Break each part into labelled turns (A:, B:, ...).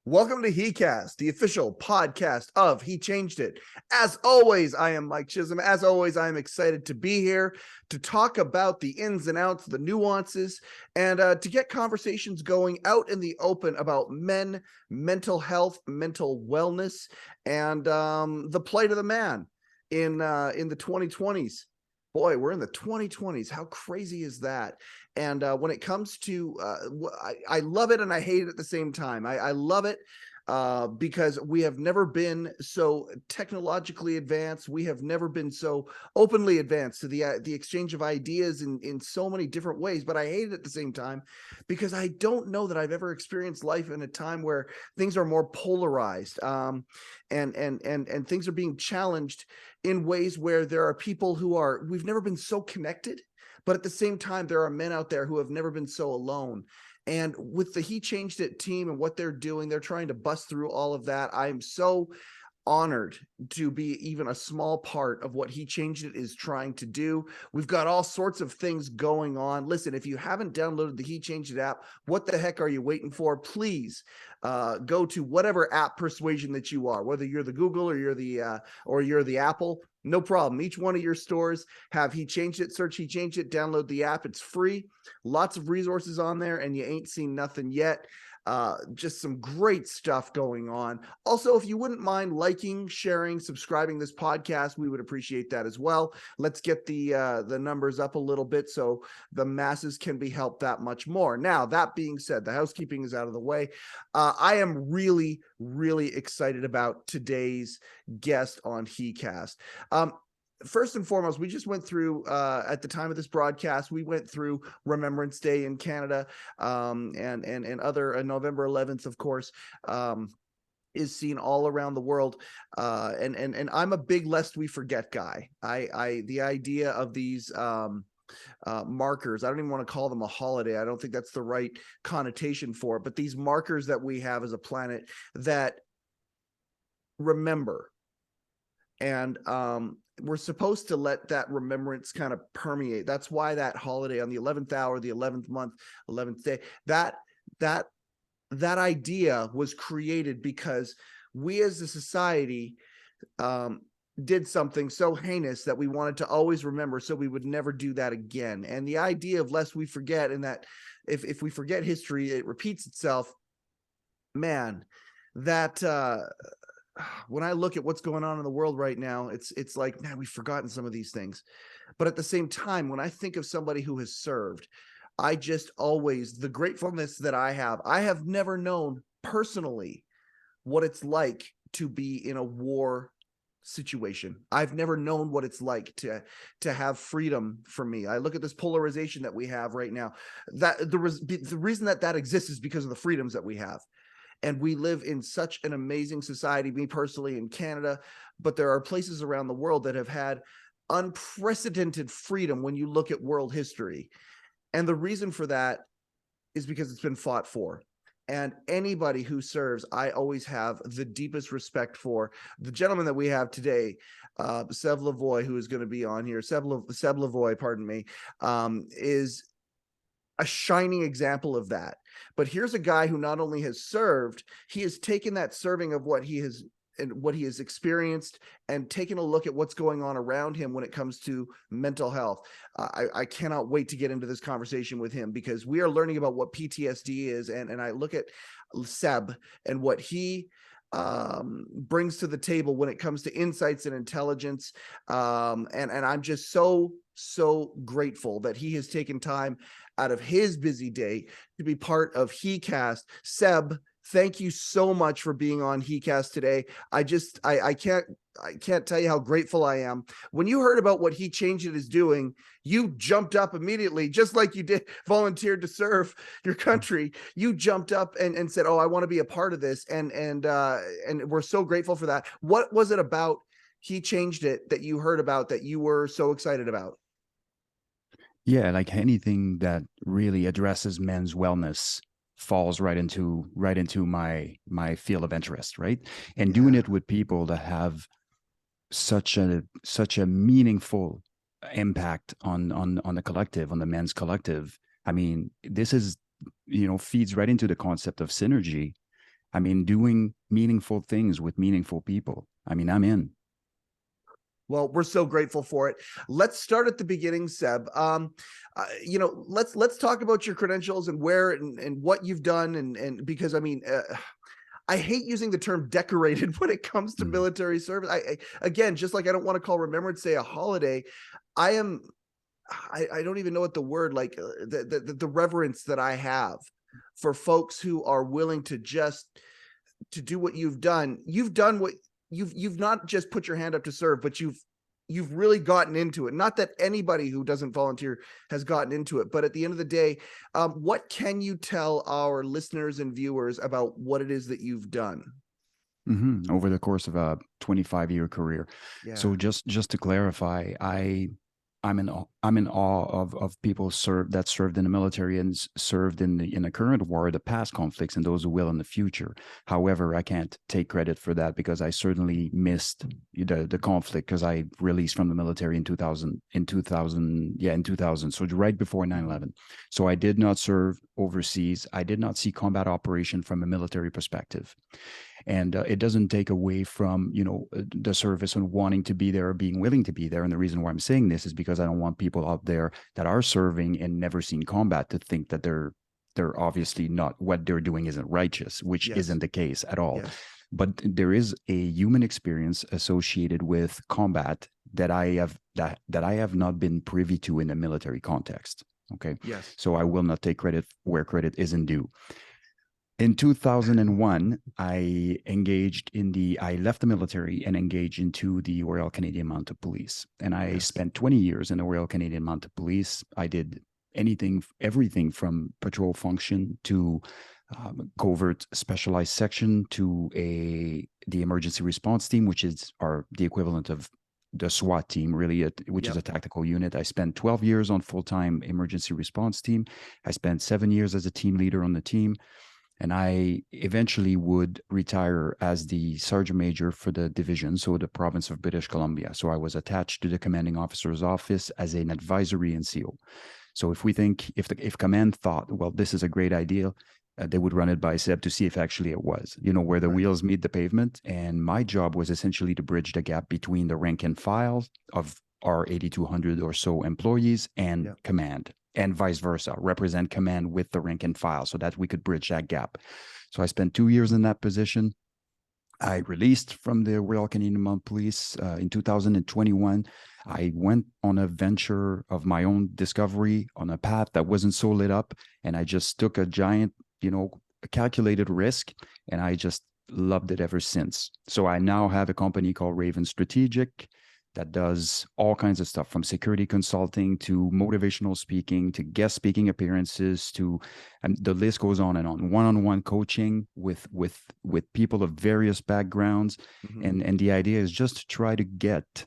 A: Welcome to heCast, the official podcast of He Changed It. As always, I am Mike Chisholm. As always, I am excited to be here to talk about the ins and outs, the nuances, and to get conversations going out in the open about men, mental health, mental wellness, and the plight of the man in the 2020s. Boy, we're in the 2020s. How crazy is that? And when it comes to, I love it and I hate it at the same time. I love it because we have never been so technologically advanced. We have never been so openly advanced to the exchange of ideas in so many different ways. But I hate it at the same time because I don't know that I've ever experienced life in a time where things are more polarized and things are being challenged in ways where there are people we've never been so connected, but at the same time, there are men out there who have never been so alone. And with the He Changed It team and what they're doing, they're trying to bust through all of that. I'm so honored to be even a small part of what He Changed It is trying to do. We've got all sorts of things going on. Listen, if you haven't downloaded the He Changed It app, what the heck are you waiting for? Please go to whatever app persuasion that you are, whether you're the Google or you're the Apple. No problem. Each one of your stores have He Changed It. Search He Changed It. Download the app. It's free. Lots of resources on there, and you ain't seen nothing yet. Just some great stuff going on. Also, if you wouldn't mind liking, sharing, subscribing this podcast, we would appreciate that as well. Let's get the numbers up a little bit so the masses can be helped that much more. Now, that being said, the housekeeping is out of the way. I am really, really excited about today's guest on heCast. First and foremost, we just went through, at the time of this broadcast, we went through Remembrance Day in Canada, and other November 11th, of course, is seen all around the world. And I'm a big lest we forget guy. The idea of these markers, I don't even want to call them a holiday. I don't think that's the right connotation for it, but these markers that we have as a planet that remember. And we're supposed to let that remembrance kind of permeate. That's why that holiday on the 11th hour, the 11th month, 11th day, that idea was created because we as a society did something so heinous that we wanted to always remember, so we would never do that again. And the idea of lest we forget, and that if we forget history, it repeats itself. Man, that when I look at what's going on in the world right now, it's like, man, we've forgotten some of these things. But at the same time, when I think of somebody who has served, I just always, the gratefulness that I have never known personally what it's like to be in a war situation. I've never known what it's like to have freedom for me. I look at this polarization that we have right now. That the reason that exists is because of the freedoms that we have. And we live in such an amazing society, me personally in Canada, but there are places around the world that have had unprecedented freedom when you look at world history. And the reason for that is because it's been fought for. And anybody who serves, I always have the deepest respect for. The gentleman that we have today, Seb Lavoie, who is going to be on here, Seb Lavoie, pardon me, is a shining example of that. But here's a guy who not only has served, he has taken that serving of what he has experienced and taken a look at what's going on around him when it comes to mental health. I cannot wait to get into this conversation with him because we are learning about what PTSD is. And I look at Seb and what he brings to the table when it comes to insights and intelligence. And I'm just so grateful that he has taken time out of his busy day to be part of heCast. Seb, thank you so much for being on heCast today. I can't tell you how grateful I am. When you heard about what He Changed It is doing, you jumped up immediately, just like you did, volunteered to serve your country. You jumped up and said, "Oh, I want to be a part of this," and we're so grateful for that. What was it about He Changed It that you heard about that you were so excited about?
B: Yeah, like anything that really addresses men's wellness falls right into my field of interest, right? And doing it with people that have such a meaningful impact on the collective, on the men's collective. I mean, this is, feeds right into the concept of synergy. I mean, doing meaningful things with meaningful people. I mean, I'm in.
A: Well, we're so grateful for it. Let's start at the beginning, Seb. Let's talk about your credentials and where and what you've done, and because I mean, I hate using the term decorated when it comes to
B: Mm.
A: military service. Again, just like I don't want to call Remembrance Day a holiday, I am. I don't even know what the word like the reverence that I have for folks who are willing to just to do what you've done. You've done what you've not just put your hand up to serve, but you've really gotten into it. Not that anybody who doesn't volunteer has gotten into it, but at the end of the day, what can you tell our listeners and viewers about what it is that you've done?
B: Over the course of a 25-year career.
A: Yeah.
B: So just to clarify, I'm in awe of people that served in the military and served in the current war, the past conflicts, and those who will in the future. However, I can't take credit for that because I certainly missed the conflict because I released from the military in 2000, so right before 9/11. So I did not serve overseas. I did not see combat operation from a military perspective. And it doesn't take away from the service and wanting to be there or being willing to be there. And the reason why I'm saying this is because I don't want people out there that are serving and never seen combat to think that they're obviously not, what they're doing isn't righteous, which
A: Yes.
B: isn't the case at all.
A: Yes.
B: But there is a human experience associated with combat that I have not been privy to in a military context. Okay.
A: Yes.
B: So I will not take credit where credit isn't due. In 2001, I left the military and engaged into the Royal Canadian Mounted Police. And I
A: Yes.
B: spent 20 years in the Royal Canadian Mounted Police. I did everything from patrol function to covert specialized section to the emergency response team, which is the equivalent of the SWAT team, really, which is a tactical unit. I spent 12 years on full-time emergency response team. I spent 7 years as a team leader on the team. And I eventually would retire as the sergeant major for the division, so the province of British Columbia. So I was attached to the commanding officer's office as an advisory NCO. So if command thought, well, this is a great idea, they would run it by Seb to see if actually it was, where the wheels meet the pavement. And my job was essentially to bridge the gap between the rank and file of our 8,200 or so employees and command, and vice versa, represent command with the rank and file so that we could bridge that gap. So I spent 2 years in that position. I released from the Royal Canadian Mounted Police in 2021. I went on a venture of my own discovery on a path that wasn't so lit up. And I just took a giant, calculated risk, and I just loved it ever since. So I now have a company called Raven Strategic that does all kinds of stuff, from security consulting to motivational speaking to guest speaking appearances and the list goes on and on. One-on-one coaching with people of various backgrounds. And the idea is just to try to get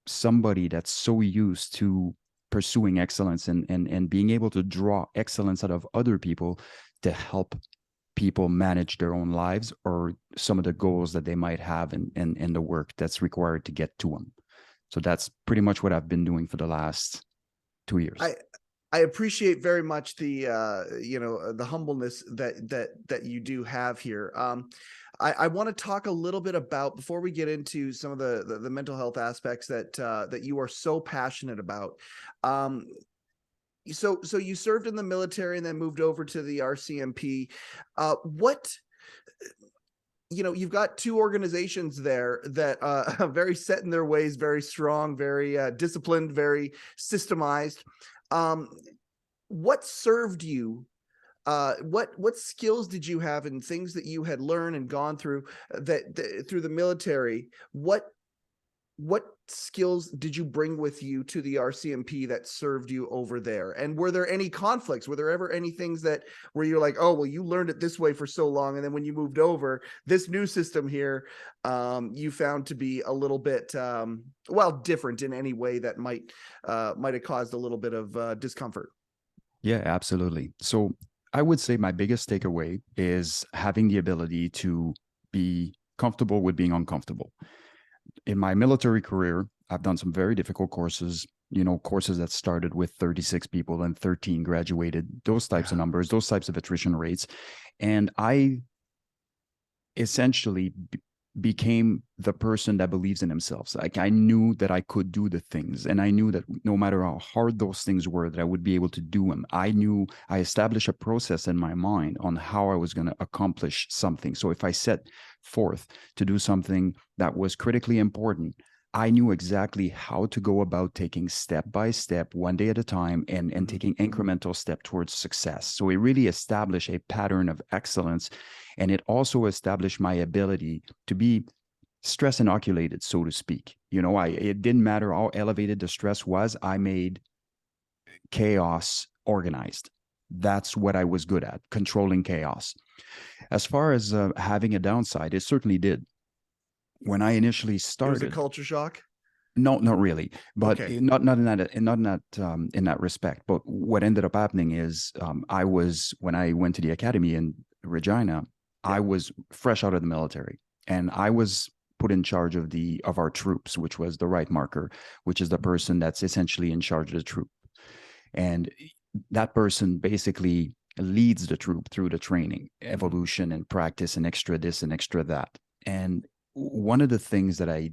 B: somebody that's so used to pursuing excellence and being able to draw excellence out of other people to help people manage their own lives or some of the goals that they might have in the work that's required to get to them. So that's pretty much what I've been doing for the last 2 years.
A: I appreciate very much the the humbleness that you do have here. I want to talk a little bit about, before we get into some of the mental health aspects that you are so passionate about. So you served in the military and then moved over to the RCMP. You've got two organizations there that are very set in their ways, very strong, very disciplined, very systemized. What served you? What skills did you have and things that you had learned and gone through through the military? What skills did you bring with you to the RCMP that served you over there? And were there any conflicts? Were there ever any things where you're like, oh, well, you learned it this way for so long, and then when you moved over, this new system here, you found to be a little bit, different in any way that might have caused a little bit of discomfort?
B: Yeah, absolutely. So I would say my biggest takeaway is having the ability to be comfortable with being uncomfortable. In my military career, I've done some very difficult courses, courses that started with 36 people and 13 graduated, those types of numbers, those types of attrition rates. And I essentially became the person that believes in themselves. Like I knew that I could do the things, and I knew that no matter how hard those things were, that I would be able to do them. I knew I established a process in my mind on how I was going to accomplish something. So if I set forth to do something that was critically important, I knew exactly how to go about taking step by step, one day at a time, and taking incremental step towards success. So it really established a pattern of excellence. And it also established my ability to be stress inoculated, so to speak. It didn't matter how elevated the stress was, I made chaos organized. That's what I was good at, controlling chaos. As far as having a downside, it certainly did. When I initially
A: It was a
B: started,
A: culture shock.
B: no, not really, but
A: Okay.
B: not in that respect. But what ended up happening is, when I went to the academy in Regina, I
A: Yep.
B: was fresh out of the military, and I was put in charge of our troops, which was the right marker, which is the person that's essentially in charge of the troop, and that person basically leads the troop through the training, evolution, and practice, and extra this and extra that. And one of the things that I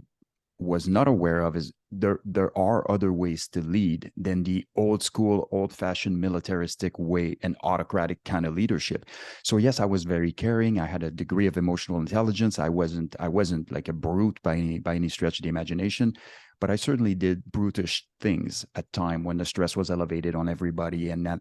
B: was not aware of is there are other ways to lead than the old school, old fashioned militaristic way and autocratic kind of leadership. So yes, I was very caring. I had a degree of emotional intelligence. I wasn't like a brute by any stretch of the imagination, but I certainly did brutish things at time when the stress was elevated on everybody, and that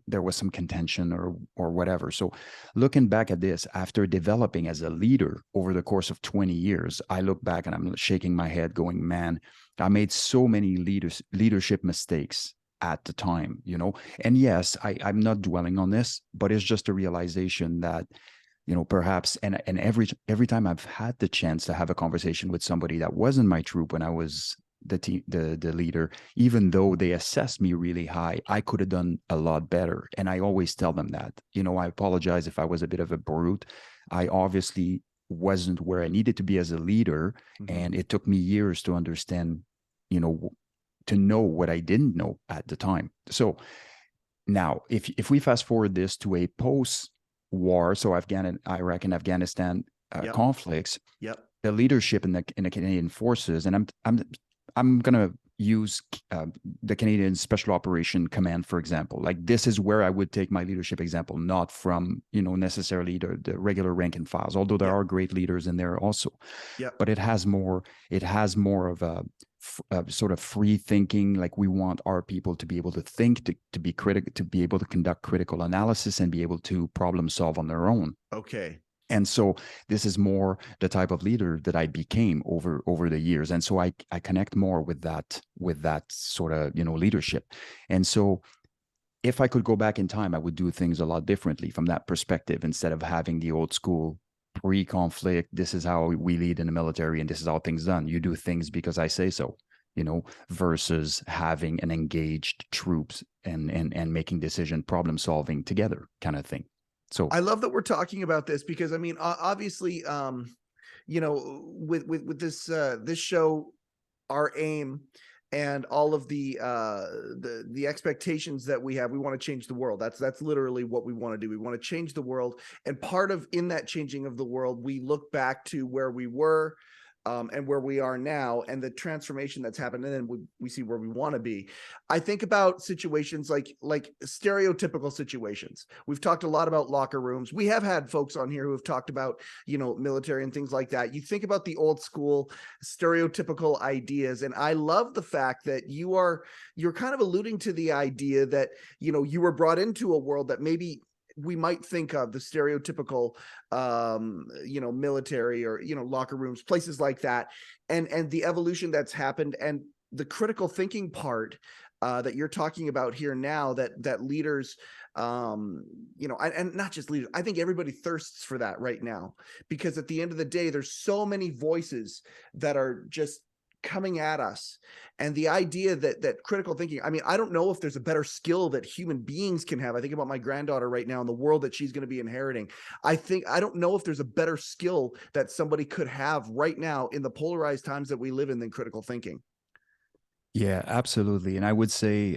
B: there was some contention or whatever. So looking back at this, after developing as a leader over the course of 20 years, I look back and I'm shaking my head going, man, I made so many leadership mistakes at the time. And yes, I'm not dwelling on this, but it's just a realization that, perhaps, and every time I've had the chance to have a conversation with somebody that wasn't my troop when I was the leader, even though they assessed me really high, I could have done a lot better. And I always tell them that, I apologize if I was a bit of a brute. I obviously wasn't where I needed to be as a leader. And it took me years to understand, to know what I didn't know at the time. So now, if we fast forward this to a post-war, so Iraq and Afghanistan
A: Yep.
B: conflicts,
A: Yep.
B: the leadership in the Canadian forces, and I'm gonna use the Canadian Special Operation Command, for example. Like, this is where I would take my leadership example, not from necessarily the regular rank and files, although there
A: Yep.
B: are great leaders in there also.
A: Yep.
B: But it has more of a sort of free thinking. Like, we want our people to be able to think, to be critical, to be able to conduct critical analysis, and be able to problem solve on their own.
A: Okay.
B: And so this is more the type of leader that I became over the years. And so I connect more with that sort of, leadership. And so if I could go back in time, I would do things a lot differently from that perspective, instead of having the old school pre-conflict, this is how we lead in the military and this is how things done. You do things because I say so, versus having an engaged troops and making decision, problem solving together kind of thing. So
A: I love that we're talking about this because, I mean, obviously, with this show, our aim and all of the expectations that we have, we want to change the world. That's literally what we want to do. We want to change the world, and part of in that changing of the world, we look back to where we were. And where we are now, and the transformation that's happened, and then we see where we want to be. I think about situations like stereotypical situations. We've talked a lot about locker rooms. We have had folks on here who have talked about military and things like that. You think about the old school stereotypical ideas, and I love the fact that you're kind of alluding to the idea that you were brought into a world that maybe we might think of the stereotypical, military or, locker rooms, places like that, and the evolution that's happened, and the critical thinking part that you're talking about here now, that leaders, and not just leaders, I think everybody thirsts for that right now, because at the end of the day, there's so many voices that are just coming at us, and the idea that critical thinking, I mean, I don't know if there's a better skill that human beings can have. I think about my granddaughter right now and the world that she's going to be inheriting. I don't know if there's a better skill that somebody could have right now in the polarized times that we live in than critical thinking.
B: Yeah, absolutely. And I would say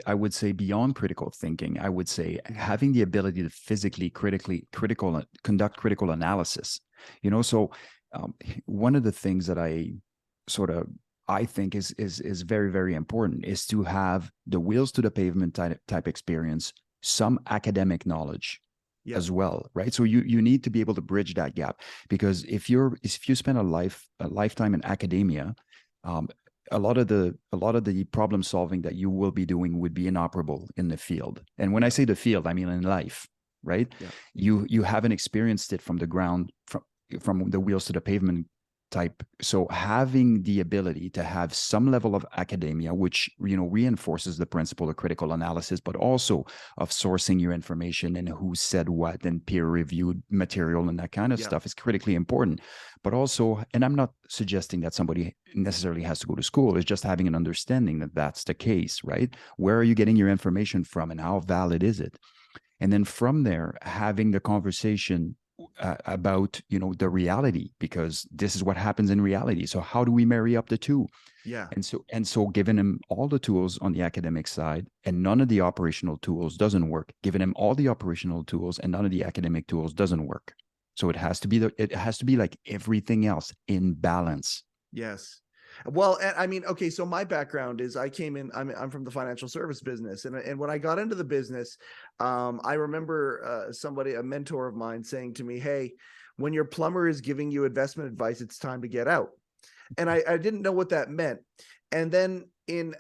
B: beyond critical thinking, I would say
A: Mhm.
B: having the ability to physically, conduct critical analysis. So one of the things that sort of I think is very, very important is to have the wheels to the pavement type experience, some academic knowledge
A: Yep.
B: as well, right? So you need to be able to bridge that gap, because if you spend a lifetime in academia, um, a lot of the problem solving that you will be doing would be inoperable in the field. And when I
A: Yep.
B: say the field, I mean in life, right?
A: Yep.
B: You haven't experienced it from the ground, from the wheels to the pavement type. So having the ability to have some level of academia, which reinforces the principle of critical analysis, but also of sourcing your information and who said what and peer reviewed material and that kind of
A: Yep.
B: stuff, is critically important. But also, and I'm not suggesting that somebody necessarily has to go to school, it's just having an understanding that that's the case, right? Where are you getting your information from and how valid is it? And then from there, having the conversation about the reality, because this is what happens in reality. So how do we marry up the two?
A: Yeah.
B: And so giving him all the tools on the academic side and none of the operational tools doesn't work. Giving him all the operational tools and none of the academic tools doesn't work. So it has to be like everything else, in balance.
A: Yes. Well, and I mean, okay, so my background is I came in, I'm from the financial service business. And when I got into the business, I remember somebody, a mentor of mine saying to me, hey, when your plumber is giving you investment advice, it's time to get out. And I didn't know what that meant. And then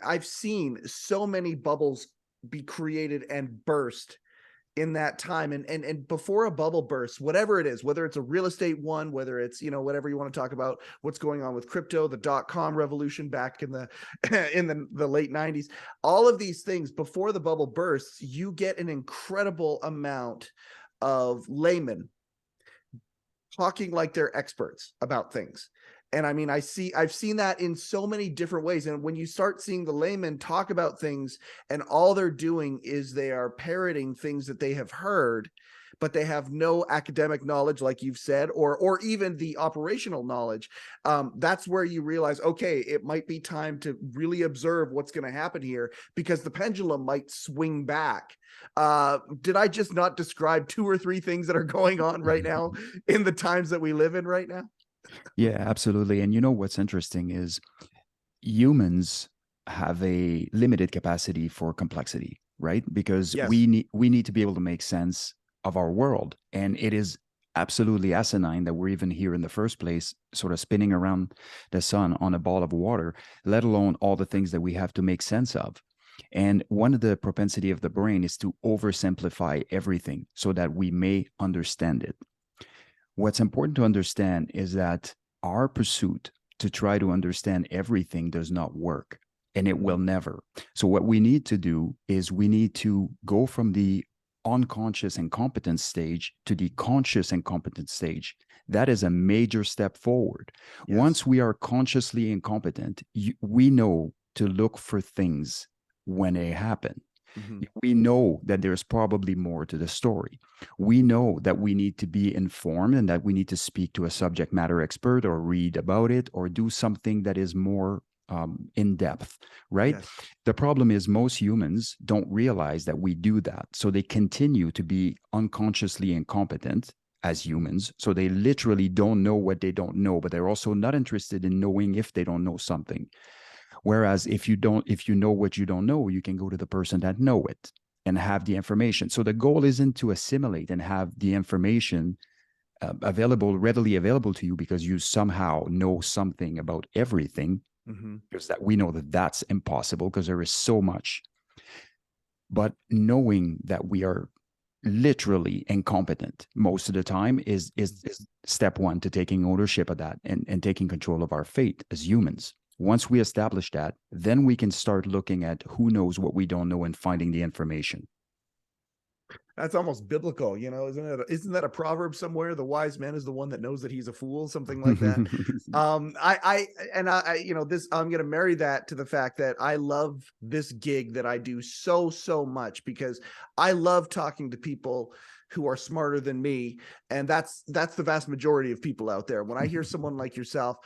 A: I've seen so many bubbles be created and burst in that time. And before a bubble bursts, whatever it is, whether it's a real estate one, whether it's whatever you want to talk about, what's going on with crypto, the dot-com revolution back in the in the late 90s, all of these things, before the bubble bursts, you get an incredible amount of laymen talking like they're experts about things. And I mean, I've seen that in so many different ways. And when you start seeing the laymen talk about things and all they're doing is they are parroting things that they have heard, but they have no academic knowledge, like you've said, or even the operational knowledge, that's where you realize, okay, it might be time to really observe what's going to happen here, because the pendulum might swing back. Did I just not describe two or three things that are going on right now in the times that we live in right now?
B: Yeah, absolutely. And what's interesting is humans have a limited capacity for complexity, right? Because
A: Yes.
B: we need to be able to make sense of our world, and it is absolutely asinine that we're even here in the first place, sort of spinning around the sun on a ball of water, let alone all the things that we have to make sense of. And one of the propensity of the brain is to oversimplify everything so that we may understand it. What's important to understand is that our pursuit to try to understand everything does not work, and it will
A: Mhm.
B: never. So, what we need to do is we need to go from the unconscious and competent stage to the conscious and competent stage. That is a major step forward.
A: Yes.
B: Once we are consciously incompetent, we know to look for things when they happen.
A: Mhm.
B: We know that there's probably more to the story. We know that we need to be informed and that we need to speak to a subject matter expert or read about it or do something that is more in depth, right?
A: Yes.
B: The problem is most humans don't realize that we do that. So they continue to be unconsciously incompetent as humans. So they literally don't know what they don't know, but they're also not interested in knowing if they don't know something. Whereas if you know what you don't know, you can go to the person that know it and have the information. So the goal isn't to assimilate and have the information readily available to you because you somehow know something about everything.
A: Mhm.
B: Because that we know that that's impossible because there is so much. But knowing that we are literally incompetent most of the time is step one to taking ownership of that and taking control of our fate as humans. Once we establish that, then we can start looking at who knows what we don't know and finding the information.
A: That's almost biblical, isn't that a proverb somewhere? The wise man is the one that knows that he's a fool, something like that. This, I'm going to marry that to the fact that I love this gig that I do so much, because I love talking to people who are smarter than me. And that's the vast majority of people out there. When I hear someone like yourself,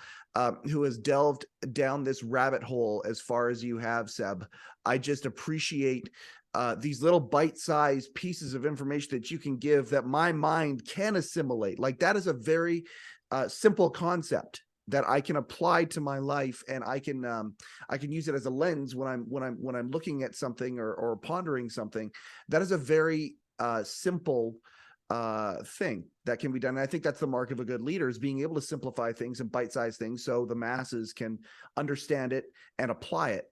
A: who has delved down this rabbit hole as far as you have, Seb, I just appreciate these little bite-sized pieces of information that you can give that my mind can assimilate. Like, that is a very simple concept that I can apply to my life, and I can use it as a lens when I'm looking at something or pondering something. That is a very simple thing that can be done. And I think that's the mark of a good leader, is being able to simplify things and bite-sized things so the masses can understand it and apply it.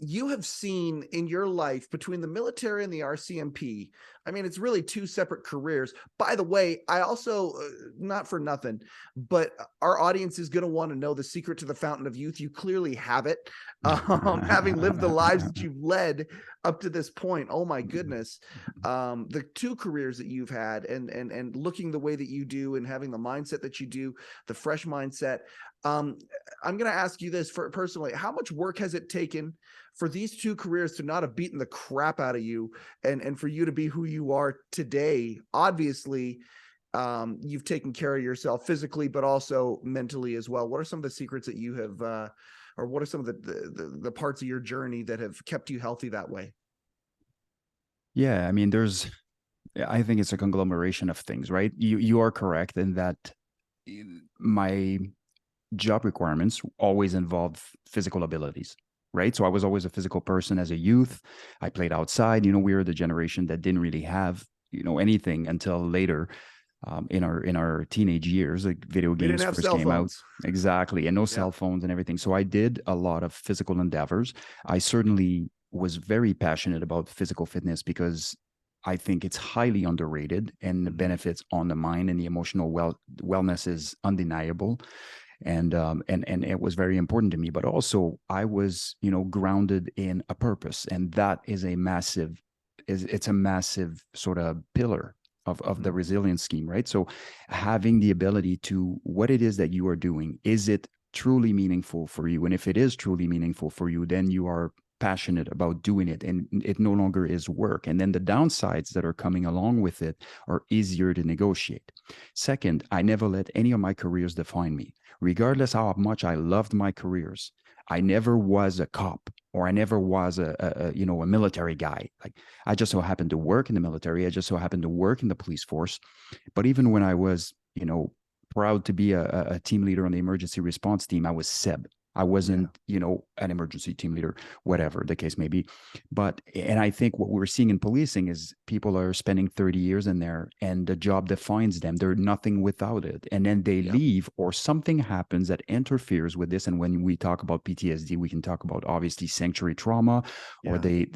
A: You have seen in your life, between the military and the RCMP, I mean, it's really two separate careers. By the way, I also, not for nothing, but our audience is going to want to know the secret to the fountain of youth. You clearly have it, having lived the lives that you've led up to this point. Oh my goodness. The two careers that you've had, and looking the way that you do, and having the mindset that you do, the fresh mindset. I'm going to ask you this personally: how much work has it taken for these two careers to not have beaten the crap out of you, and for you to be who you are today? Obviously, you've taken care of yourself physically, but also mentally as well. What are some of the secrets that you have, or what are some of the parts of your journey that have kept you healthy that way?
B: Yeah, I mean, I think it's a conglomeration of things, right? You are correct in that my job requirements always involve physical abilities, right? So I was always a physical person as a youth. I played outside. We were the generation that didn't really have, anything until later, in our teenage years. Like, video
A: We didn't
B: games
A: have
B: first
A: cell
B: came out.
A: phones.
B: Exactly. And no
A: Yeah.
B: cell phones and everything. So I did a lot of physical endeavors. I certainly was very passionate about physical fitness because I think it's highly underrated, and the benefits on the mind and the emotional wellness is undeniable. And it was very important to me. But also, I was, grounded in a purpose, and that is it's a massive sort of pillar of the resilience scheme, right? So having the ability to, what it is that you are doing, is it truly meaningful for you? And if it is truly meaningful for you, then you are passionate about doing it, and it no longer is work. And then the downsides that are coming along with it are easier to negotiate. Second, I never let any of my careers define me. Regardless how much I loved my careers, I never was a cop, or I never was a military guy. Like, I just so happened to work in the military. I just so happened to work in the police force. But even when I was, proud to be a team leader on the emergency response team, I was Seb. I wasn't, an emergency team leader, whatever the case may be. And I think what we're seeing in policing is people are spending 30 years in there, and the job defines them. They're nothing without it. And then they leave, or something happens that interferes with this. And when we talk about PTSD, we can talk about, obviously, sanctuary trauma, or they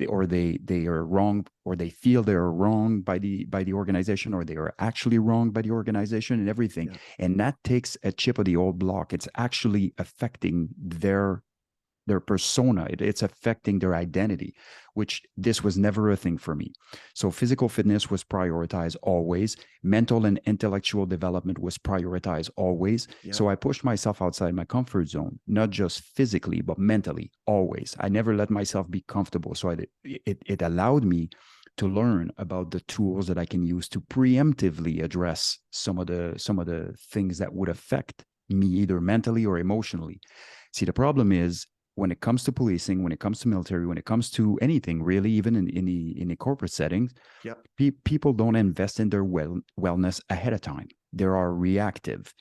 B: are wrong, or they feel they are wrong by the organization, or they are actually wronged by the organization, and everything. Yeah. And that takes a chip of the old block. It's actually affecting their persona. It's affecting their identity, which this was never a thing for me. So physical fitness was prioritized always. Mental and intellectual development was prioritized always. Yeah. So I pushed myself outside my comfort zone, not just physically, but mentally, always. I never let myself be comfortable. So it allowed me to learn about the tools that I can use to preemptively address some of the things that would affect me, either mentally or emotionally. See, the problem is, when it comes to policing, when it comes to military, when it comes to anything really, even in the corporate settings, people don't invest in their wellness ahead of time. They are reactive.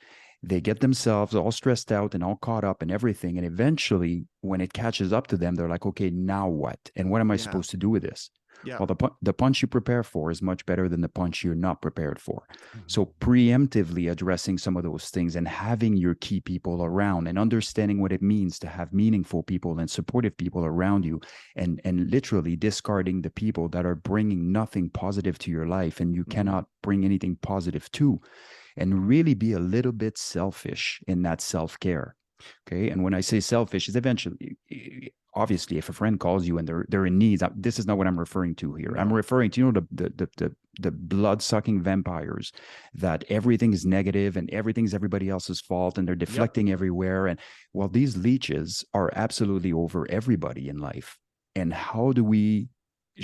B: They get themselves all stressed out and all caught up in everything. And eventually, when it catches up to them, they're like, okay, now what? And what am I supposed to do with this? Yeah. Well, the punch you prepare for is much better than the punch you're not prepared for. Mm-hmm. So preemptively addressing some of those things, and having your key people around, and understanding what it means to have meaningful people and supportive people around you, and literally discarding the people that are bringing nothing positive to your life, and you cannot bring anything positive to, and really be a little bit selfish in that self-care. Okay. And when I say selfish, is eventually, obviously, if a friend calls you and they're in need, this is not what I'm referring to here. No. I'm referring to, the blood-sucking vampires, that everything is negative and everything's everybody else's fault, and they're deflecting everywhere. And well, these leeches are absolutely over everybody in life. And how do we,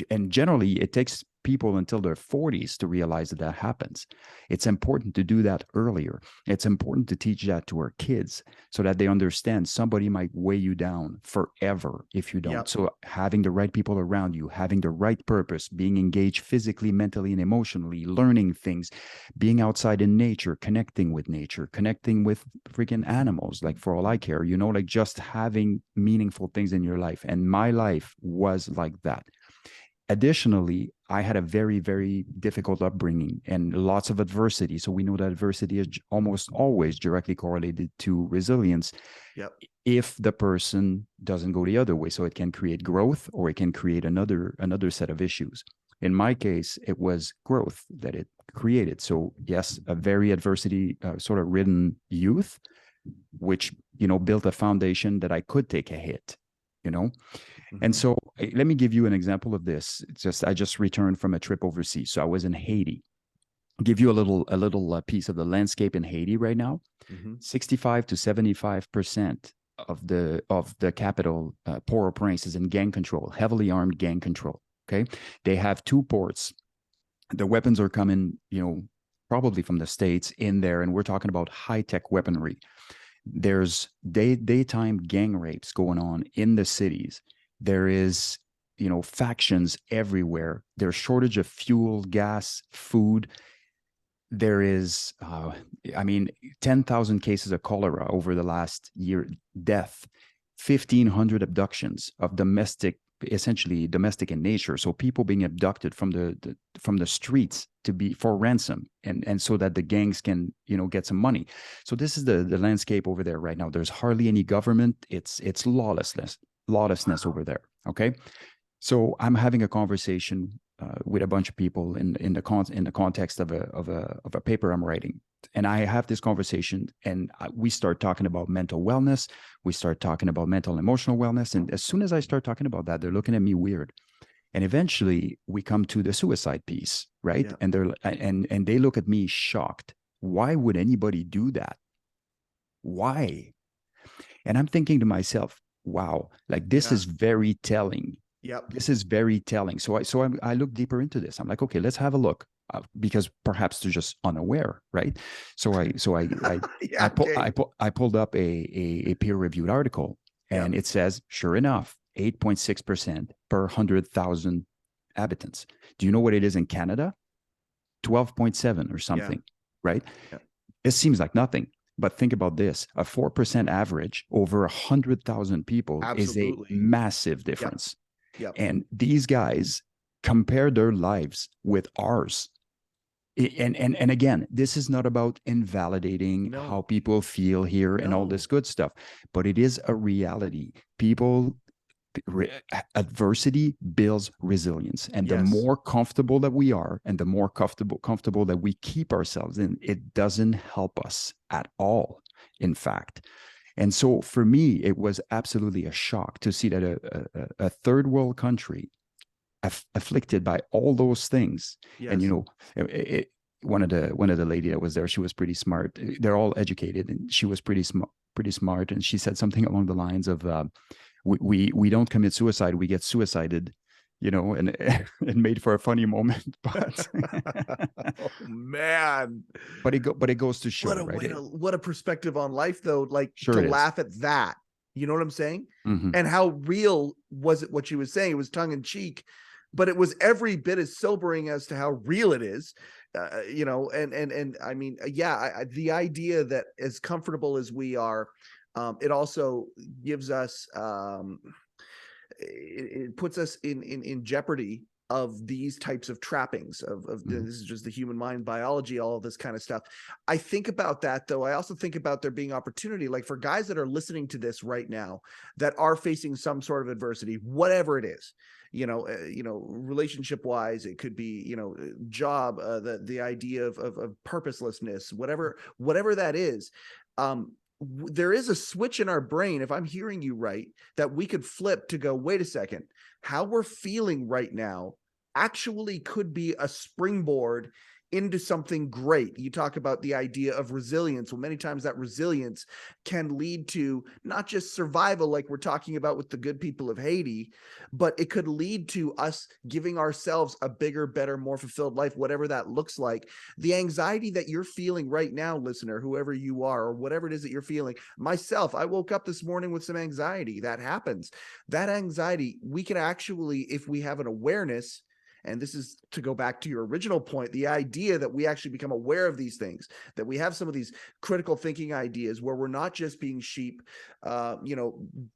B: and generally it takes people until their 40s to realize that that happens. It's important to do that earlier. It's important to teach that to our kids so that they understand somebody might weigh you down forever if you don't.
A: Yep.
B: So having the right people around you, having the right purpose, being engaged physically, mentally, and emotionally, learning things, being outside in nature, connecting with nature, connecting with freaking animals, like for all I care, you know, like just having meaningful things in your life. And my life was like that. Additionally, I had a very, very difficult upbringing and lots of adversity. So we know that adversity is almost always directly correlated to resilience.
A: Yep.
B: If the person doesn't go the other way. So it can create growth or it can create another set of issues. In my case, it was growth that it created. So yes, a very adversity sort of ridden youth, which, you know, built a foundation that I could take a hit, you know. And so let me give you an example of this. It's just I just returned from a trip overseas. So I was in Haiti. I'll give you a little piece of the landscape in Haiti right now. 65 to 75% of the capital, Port-au-Prince, is in gang control, heavily armed gang control. Okay, they have 2 ports. The weapons are coming, you know, probably from the States in there, and we're talking about high-tech weaponry. There's daytime gang rapes going on in the cities. There is, you know, factions everywhere. There's shortage of fuel, gas, food. There is, 10,000 cases of cholera over the last year, death, 1,500 abductions of essentially domestic in nature. So people being abducted from the streets for ransom, and so that the gangs can, you know, get some money. So this is the landscape over there right now. There's hardly any government. It's lawlessness over there. Okay, so I'm having a conversation with a bunch of people in the context of a paper I'm writing, and I have this conversation, and we start talking about mental wellness. We start talking about mental and emotional wellness, and as soon as I start talking about that, they're looking at me weird. And eventually, we come to the suicide piece, right?
A: Yeah.
B: And they look at me shocked. Why would anybody do that? Why? And I'm thinking to myself, wow, like this is very telling.
A: Yep.
B: This is very telling. So I look deeper into this. I'm like, okay, let's have a look, because perhaps they're just unaware, right? So I pulled up a peer reviewed article, and it says, sure enough, 8.6% per 100,000 inhabitants. Do you know what it is in Canada? 12.7 or something, right?
A: Yeah.
B: It seems like nothing. But think about this: a 4% average over 100,000 people is a massive difference.
A: Yep.
B: And these guys compare their lives with ours. And again, this is not about invalidating how people feel here and all this good stuff, but it is a reality. Adversity builds resilience, and the more comfortable that we are, and the more comfortable that we keep ourselves in, it doesn't help us at all, in fact. And so for me, it was absolutely a shock to see that a third world country afflicted by all those things. And you know, one of the lady that was there, she was pretty smart. They're all educated, and she was pretty smart, and she said something along the lines of, we don't commit suicide, we get suicided, you know, and it made for a funny moment. But
A: oh man,
B: but it goes to show,
A: what a perspective on life, though, like
B: sure
A: to laugh at that, you know what I'm saying? And how real was it what she was saying? It was tongue in cheek, but it was every bit as sobering as to how real it is. You know, and I mean, the idea that as comfortable as we are, it also gives us, it puts us in jeopardy of these types of trappings of this is just the human mind, biology, all of this kind of stuff. I think about that, though. I also think about there being opportunity, like for guys that are listening to this right now that are facing some sort of adversity, whatever it is, you know, relationship wise, it could be, you know, job, the idea of purposelessness, whatever that is. There is a switch in our brain, if I'm hearing you right, that we could flip to go, wait a second, how we're feeling right now actually could be a springboard into something great. You talk about the idea of resilience. Well, many times that resilience can lead to not just survival, like we're talking about with the good people of Haiti, but it could lead to us giving ourselves a bigger, better, more fulfilled life, whatever that looks like. The anxiety that you're feeling right now, listener, whoever you are, or whatever it is that you're feeling, myself, I woke up this morning with some anxiety. That happens. That anxiety, we can actually, if we have an awareness, and this is to go back to your original point, the idea that we actually become aware of these things, that we have some of these critical thinking ideas where we're not just being sheep, going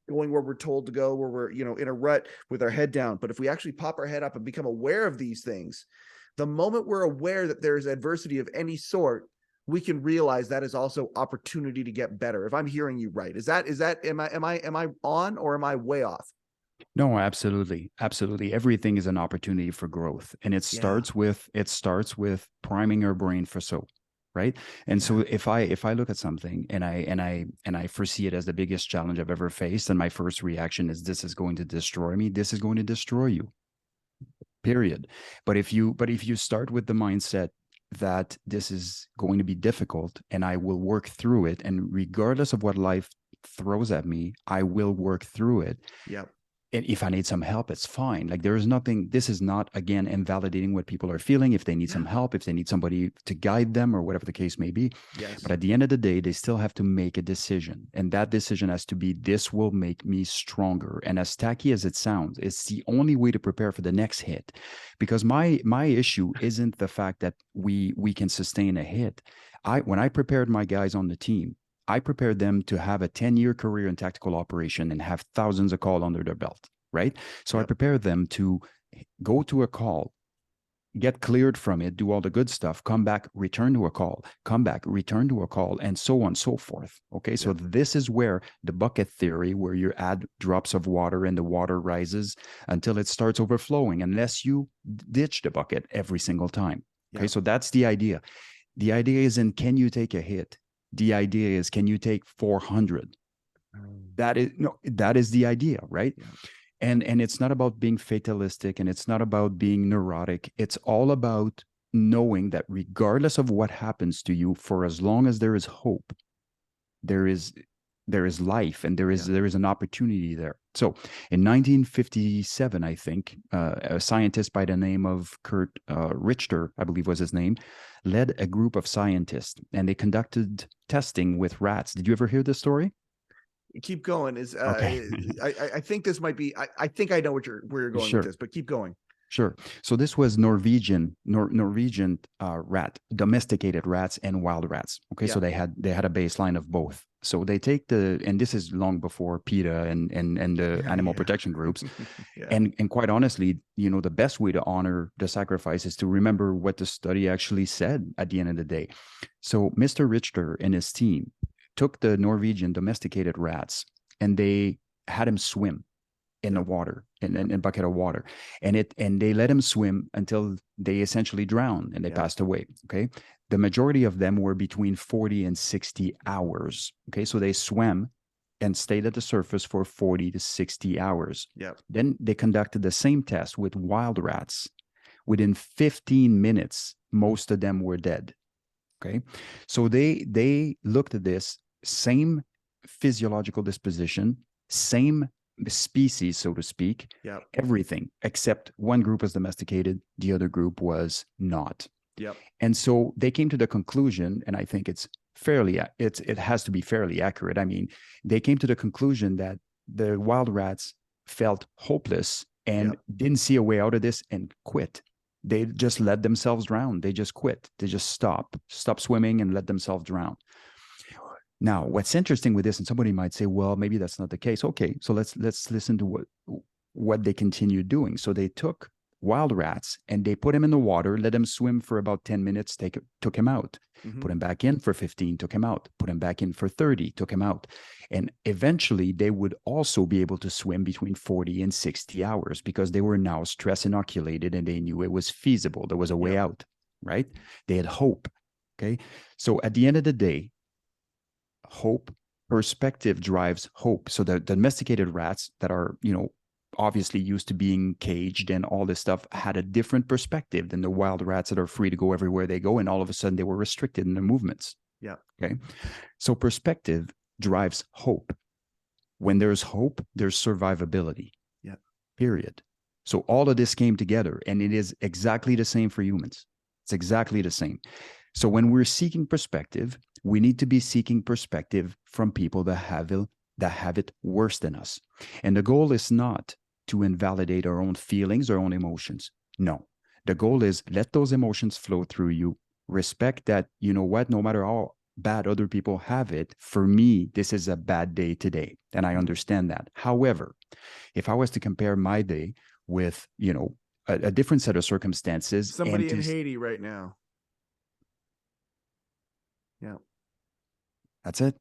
A: where we're told to go, where we're, in a rut with our head down. But if we actually pop our head up and become aware of these things, the moment we're aware that there's adversity of any sort, we can realize that is also opportunity to get better. If I'm hearing you right, am I on, or am I way off?
B: No, absolutely. Absolutely. Everything is an opportunity for growth. And it
A: Yeah.
B: starts with priming our brain for so, right? And so if I look at something and I foresee it as the biggest challenge I've ever faced, and my first reaction is this is going to destroy me, this is going to destroy you. Period. But if you start with the mindset that this is going to be difficult and I will work through it, and regardless of what life throws at me, I will work through it.
A: Yep.
B: And if I need some help, it's fine. Like, there is nothing, this is not, again, invalidating what people are feeling. If they need some help, if they need somebody to guide them, or whatever the case may be.
A: Yes.
B: But at the end of the day, they still have to make a decision. And that decision has to be, this will make me stronger. And as tacky as it sounds, it's the only way to prepare for the next hit. Because my issue isn't the fact that we can sustain a hit. When I prepared my guys on the team, I prepared them to have a 10-year career in tactical operation and have thousands of calls under their belt, right? So I prepared them to go to a call, get cleared from it, do all the good stuff, come back, return to a call, come back, return to a call, and so on and so forth. Okay, so this is where the bucket theory, where you add drops of water and the water rises until it starts overflowing, unless you ditch the bucket every single time. Okay, so that's the idea. The idea isn't, can you take a hit? The idea is, can you take 400? That is the idea, right?
A: Yeah.
B: And it's not about being fatalistic, and it's not about being neurotic. It's all about knowing that regardless of what happens to you, for as long as there is hope, there is life, and there is an opportunity there. So in 1957, I think, a scientist by the name of Kurt Richter, I believe was his name, led a group of scientists, and they conducted testing with rats. Did you ever hear this story?
A: Keep going.
B: Okay.
A: I think this might be, I think I know where you're going with this, but keep going.
B: Sure. So this was Norwegian rat, domesticated rats and wild rats. Okay, so they had a baseline of both. So they take and this is long before PETA and the animal protection groups. And quite honestly, the best way to honor the sacrifice is to remember what the study actually said at the end of the day. So Mr. Richter and his team took the Norwegian domesticated rats, and they had him swim in the water, in a bucket of water, and they let him swim until they essentially drowned, and they passed away. Okay, the majority of them were between 40 and 60 hours. Okay, so they swam and stayed at the surface for 40 to 60 hours. Then they conducted the same test with wild rats. Within 15 minutes, most of them were dead. Okay, so they looked at this same physiological disposition, same species, so to speak, everything, except one group was domesticated, the other group was not. And so they came to the conclusion, and I think it has to be fairly accurate. I mean, they came to the conclusion that the wild rats felt hopeless and didn't see a way out of this and quit. They just let themselves drown. They just quit. They just stop swimming and let themselves drown. Now, what's interesting with this, and somebody might say, well, maybe that's not the case. Okay, so let's listen to what they continued doing. So they took wild rats and they put him in the water, let him swim for about 10 minutes, took him out, put him back in for 15, took him out, put him back in for 30, took him out. And eventually they would also be able to swim between 40 and 60 hours because they were now stress inoculated and they knew it was feasible. There was a way out, right? They had hope. Okay. So at the end of the day, hope, perspective drives hope. So the domesticated rats that are, obviously used to being caged and all this stuff had a different perspective than the wild rats that are free to go everywhere they go, and all of a sudden they were restricted in their movements.
A: Yeah.
B: Okay. So perspective drives hope. When there's hope, there's survivability.
A: Yeah.
B: Period. So all of this came together, and it is exactly the same for humans. It's exactly the same. So when we're seeking perspective, we need to be seeking perspective from people that have it worse than us. And the goal is not to invalidate our own feelings, our own emotions. No. The goal is let those emotions flow through you. Respect that, you know what, no matter how bad other people have it, for me, this is a bad day today. And I understand that. However, if I was to compare my day with, you know, a different set of circumstances.
A: Somebody in Haiti right now. Yeah.
B: That's it.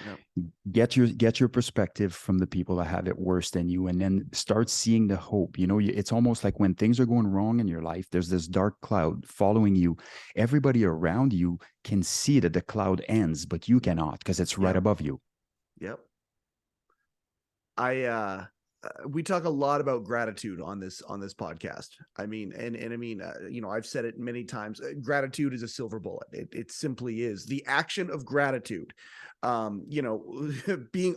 A: Yeah.
B: Get your perspective from the people that have it worse than you, and then start seeing the hope. You know, it's almost like when things are going wrong in your life, there's this dark cloud following you. Everybody around you can see that the cloud ends, but you cannot, because it's right above you.
A: Yep. We talk a lot about gratitude on this podcast. I mean, and I mean, you know, I've said it many times. Gratitude is a silver bullet. It simply is. The action of gratitude, you know, being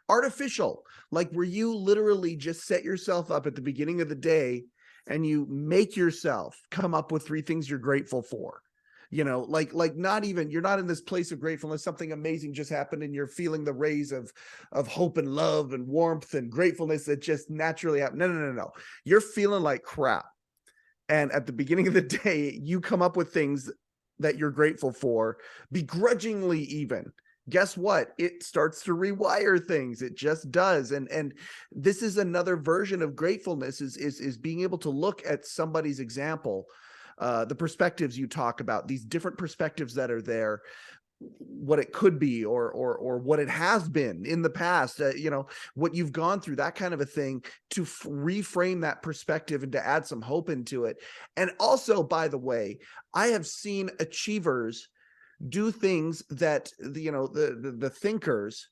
A: artificial, like where you literally just set yourself up at the beginning of the day and you make yourself come up with 3 things you're grateful for. You know, like not even, you're not in this place of gratefulness, something amazing just happened and you're feeling the rays of hope and love and warmth and gratefulness that just naturally happen. No. You're feeling like crap. And at the beginning of the day, you come up with things that you're grateful for, begrudgingly even. Guess what? It starts to rewire things. It just does. And this is another version of gratefulness is being able to look at somebody's example, the perspectives you talk about, these different perspectives that are there, what it could be or what it has been in the past, you know, what you've gone through, that kind of a thing, to reframe that perspective and to add some hope into it. And also, by the way, I have seen achievers do things that the thinkers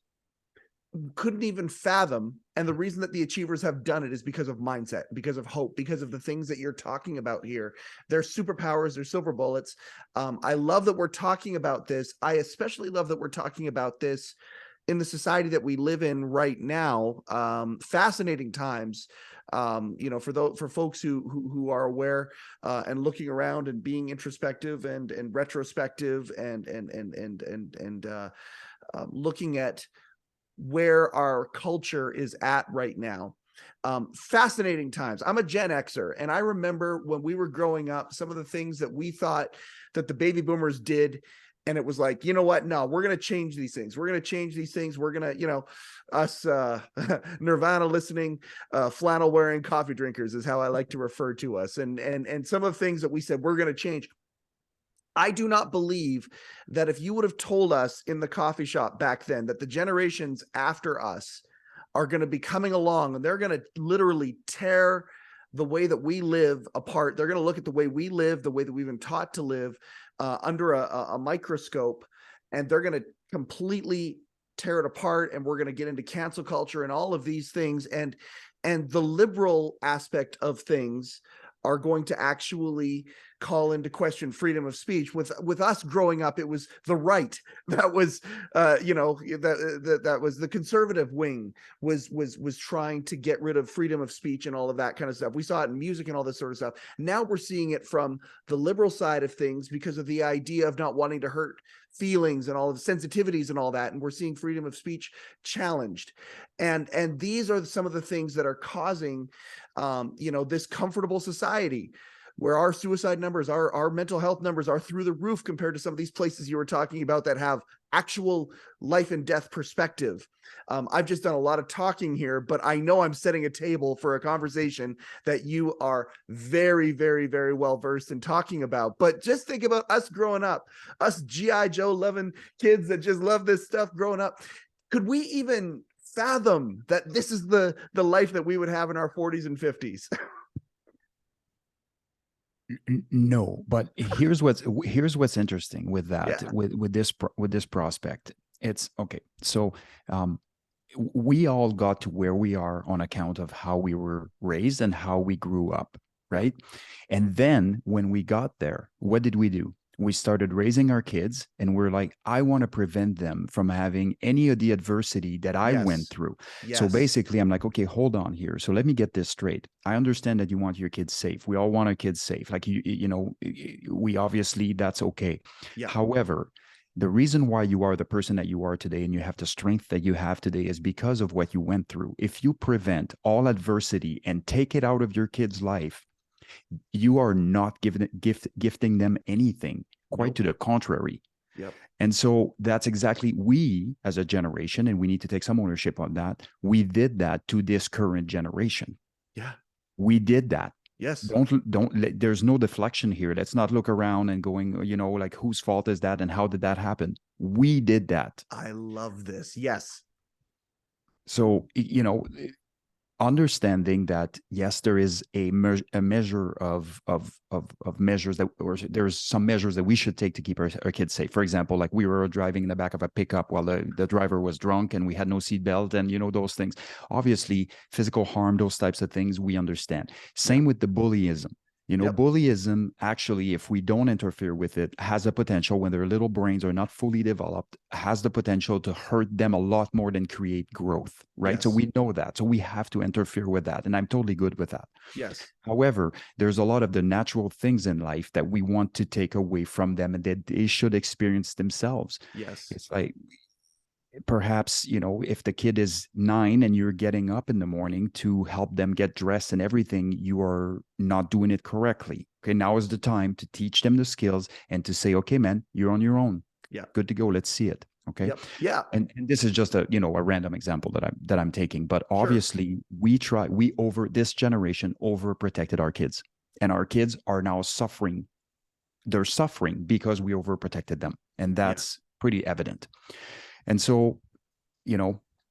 A: couldn't even fathom. And the reason that the achievers have done it is because of mindset, because of hope, because of the things that you're talking about here. They're superpowers, they're silver bullets. I love that we're talking about this. I especially love that we're talking about this in the society that we live in right now. Fascinating times. You know, for folks who are aware and looking around and being introspective and retrospective and looking at where our culture is at right now. Fascinating times. I'm a Gen Xer, and I remember when we were growing up, some of the things that we thought that the baby boomers did. And it was like, you know what? No, we're going to change these things. We're going to change these things. We're going to, you know, us Nirvana listening, flannel wearing coffee drinkers is how I like to refer to us. And some of the things that we said we're going to change. I do not believe that if you would have told us in the coffee shop back then that the generations after us are going to be coming along and they're going to literally tear the way that we live apart. They're going to look at the way we live, the way that we've been taught to live under a microscope, and they're going to completely tear it apart. And we're going to get into cancel culture and all of these things. And the liberal aspect of things are going to actually call into question freedom of speech. With us growing up, it was the right that was, you know, that was the conservative wing was trying to get rid of freedom of speech and all of that kind of stuff. We saw it in music and all this sort of stuff. Now we're seeing it from the liberal side of things because of the idea of not wanting to hurt feelings and all of the sensitivities and all that. And we're seeing freedom of speech challenged. And these are some of the things that are causing, you know, this comfortable society where our suicide numbers, our mental health numbers are through the roof compared to some of these places you were talking about that have actual life and death perspective. I've just done a lot of talking here, but I know I'm setting a table for a conversation that you are very, very, very well versed in talking about. But just think about us growing up, us G.I. Joe loving kids that just love this stuff growing up. Could we even fathom that this is the life that we would have in our 40s and 50s?
B: No, but here's what's interesting with that,
A: Yeah.
B: with this prospect. It's okay. So we all got to where we are on account of how we were raised and how we grew up, right? And then when we got there, what did we do? We started raising our kids, and we're like, I want to prevent them from having any of the adversity that I went
A: Yes.
B: through. So
A: Yes.
B: basically, I'm like, okay, hold on here. So let me get this straight. I understand that you want your kids safe. We all want our kids safe. Like, we obviously, that's okay.
A: Yeah.
B: However, the reason why you are the person that you are today and you have the strength that you have today is because of what you went through. If you prevent all adversity and take it out of your kid's life, you are not gifting them anything, quite
A: Nope.
B: to the contrary.
A: Yep.
B: And so that's exactly, we as a generation, and we need to take some ownership on that. We did that to this current generation.
A: Yeah.
B: We did that.
A: Yes.
B: There's no deflection here. Let's not look around and going, like, whose fault is that and how did that happen? We did that.
A: I love this. Yes.
B: So, understanding that, yes, there is a measure of measures that, or there's some measures that we should take to keep our kids safe. For example, like, we were driving in the back of a pickup while the driver was drunk and we had no seatbelt, and those things. Obviously, physical harm, those types of things, we understand. Same with the bullyism.
A: Yep.
B: Bullyism, actually, if we don't interfere with it, has a potential, when their little brains are not fully developed, has the potential to hurt them a lot more than create growth, right? So
A: Yes.
B: we know that. So we have to interfere with that. And I'm totally good with that.
A: Yes.
B: However, there's a lot of the natural things in life that we want to take away from them and that they should experience themselves.
A: Yes.
B: It's like, perhaps, if the kid is 9 and you're getting up in the morning to help them get dressed and everything, you are not doing it correctly. Okay, now is the time to teach them the skills and to say, okay, man, you're on your own.
A: Yeah.
B: Good to go. Let's see it. Okay.
A: Yep. Yeah.
B: And this is just a random example that I'm taking, but
A: Sure.
B: obviously this generation overprotected our kids, and our kids are now suffering. They're suffering because we overprotected them, and that's pretty evident. And so,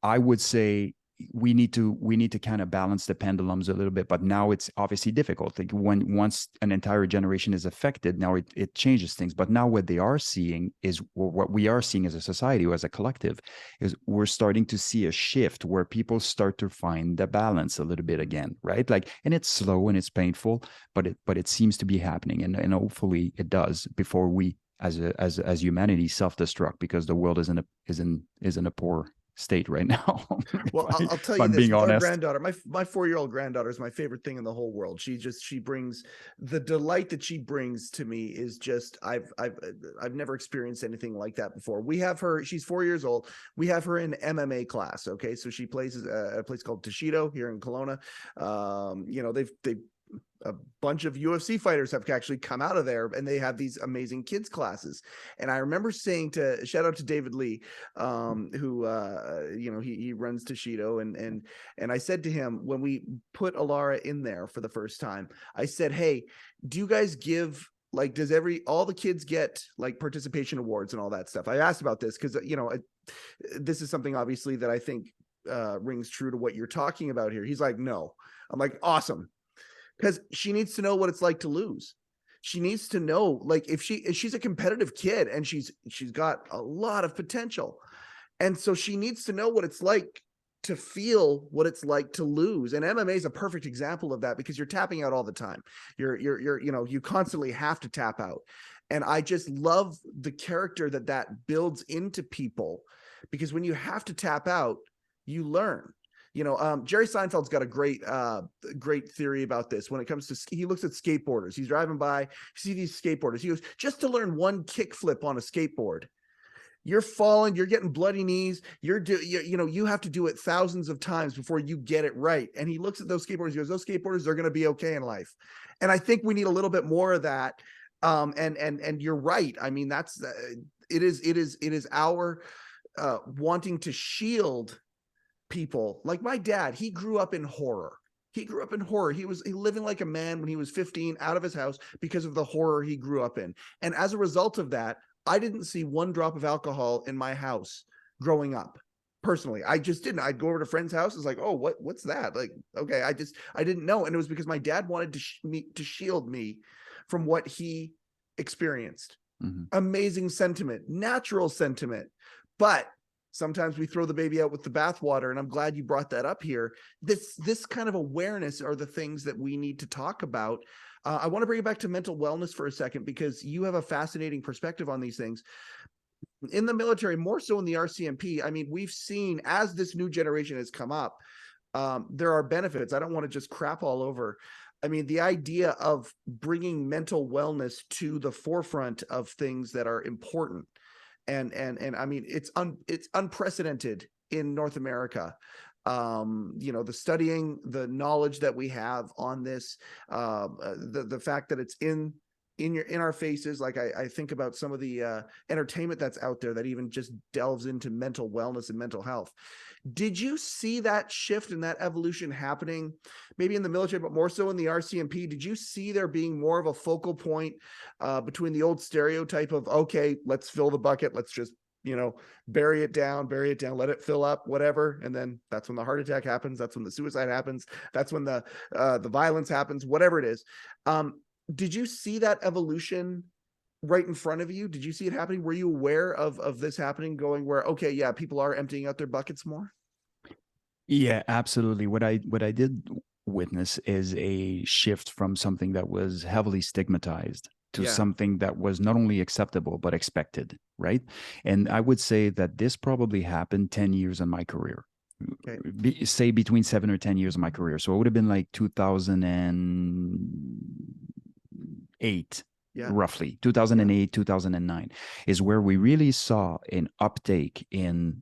B: I would say we need to kind of balance the pendulums a little bit, but now it's obviously difficult. Like, once an entire generation is affected, now it changes things. But now what they are seeing is, or what we are seeing as a society or as a collective, is we're starting to see a shift where people start to find the balance a little bit again, right? Like, and it's slow and it's painful, but it seems to be happening, and hopefully it does before we, as humanity, self-destruct, because the world is in a poor state right now.
A: Well, I'll tell
B: if
A: you
B: I'm
A: this.
B: being
A: Our
B: honest.
A: granddaughter, my 4-year-old granddaughter, is my favorite thing in the whole world. She brings the delight that she brings to me is just, I've never experienced anything like that before. We have her. She's 4 years old. We have her in MMA class. Okay, so she plays at a place called Toshido here in Kelowna. They've a bunch of UFC fighters have actually come out of there, and they have these amazing kids classes. And I remember saying shout out to David Lee, who he runs Toshido, and I said to him, when we put Alara in there for the first time, I said, hey, do you guys give, like, does all the kids get like participation awards and all that stuff? I asked about this because this is something obviously that I think rings true to what you're talking about here. He's like, no. I'm like, awesome. Because she needs to know what it's like to lose. She needs to know, like, if she's a competitive kid and she's got a lot of potential. And so she needs to know what it's like to feel what it's like to lose. And MMA is a perfect example of that, because you're tapping out all the time. You constantly have to tap out. And I just love the character that builds into people, because when you have to tap out, you learn. Jerry Seinfeld's got a great theory about this. When it comes to, he looks at skateboarders. He's driving by, you see these skateboarders. He goes, just to learn one kick flip on a skateboard, you're falling, you're getting bloody knees. You have to do it thousands of times before you get it right. And he looks at those skateboarders. He goes, those skateboarders are going to be okay in life. And I think we need a little bit more of that. And you're right. I mean, it is our wanting to shield people. Like my dad, he grew up in horror. He was living like a man when he was 15, out of his house, because of the horror he grew up in. And as a result of that, I didn't see one drop of alcohol in my house growing up. Personally, I just didn't. I'd go over to friends' houses, like, oh, what's that? Like, okay, I didn't know. And it was because my dad wanted to shield me from what he experienced. Mm-hmm. Amazing sentiment, natural sentiment. But sometimes we throw the baby out with the bathwater, and I'm glad you brought that up here. This kind of awareness are the things that we need to talk about. I want to bring it back to mental wellness for a second, because you have a fascinating perspective on these things. In the military, more so in the RCMP, I mean, we've seen, as this new generation has come up, there are benefits. I don't want to just crap all over. I mean, the idea of bringing mental wellness to the forefront of things that are important, and I mean, it's unprecedented in North America. You know, the studying, the knowledge that we have on this, the fact that it's in our faces. Like I think about some of the entertainment that's out there that even just delves into mental wellness and mental health. Did you see that shift and that evolution happening maybe in the military, but more so in the RCMP? Did you see there being more of a focal point between the old stereotype of, okay, let's fill the bucket, let's just, you know, bury it down, let it fill up, whatever. And then that's when the heart attack happens. That's when the suicide happens. That's when the violence happens, whatever it is. Did you see that evolution right in front of you? Did you see it happening? Were you aware of this happening, going where, okay, yeah, people are emptying out their buckets more?
B: Yeah, absolutely. What I did witness is a shift from something that was heavily stigmatized to
A: Yeah.
B: something that was not only acceptable but expected, right? And I would say that this probably happened 10 years in my career.
A: Okay.
B: Say between 7 or 10 years of my career. So it would have been like 2008,
A: Yeah.
B: roughly 2008, 2009 is where we really saw an uptake in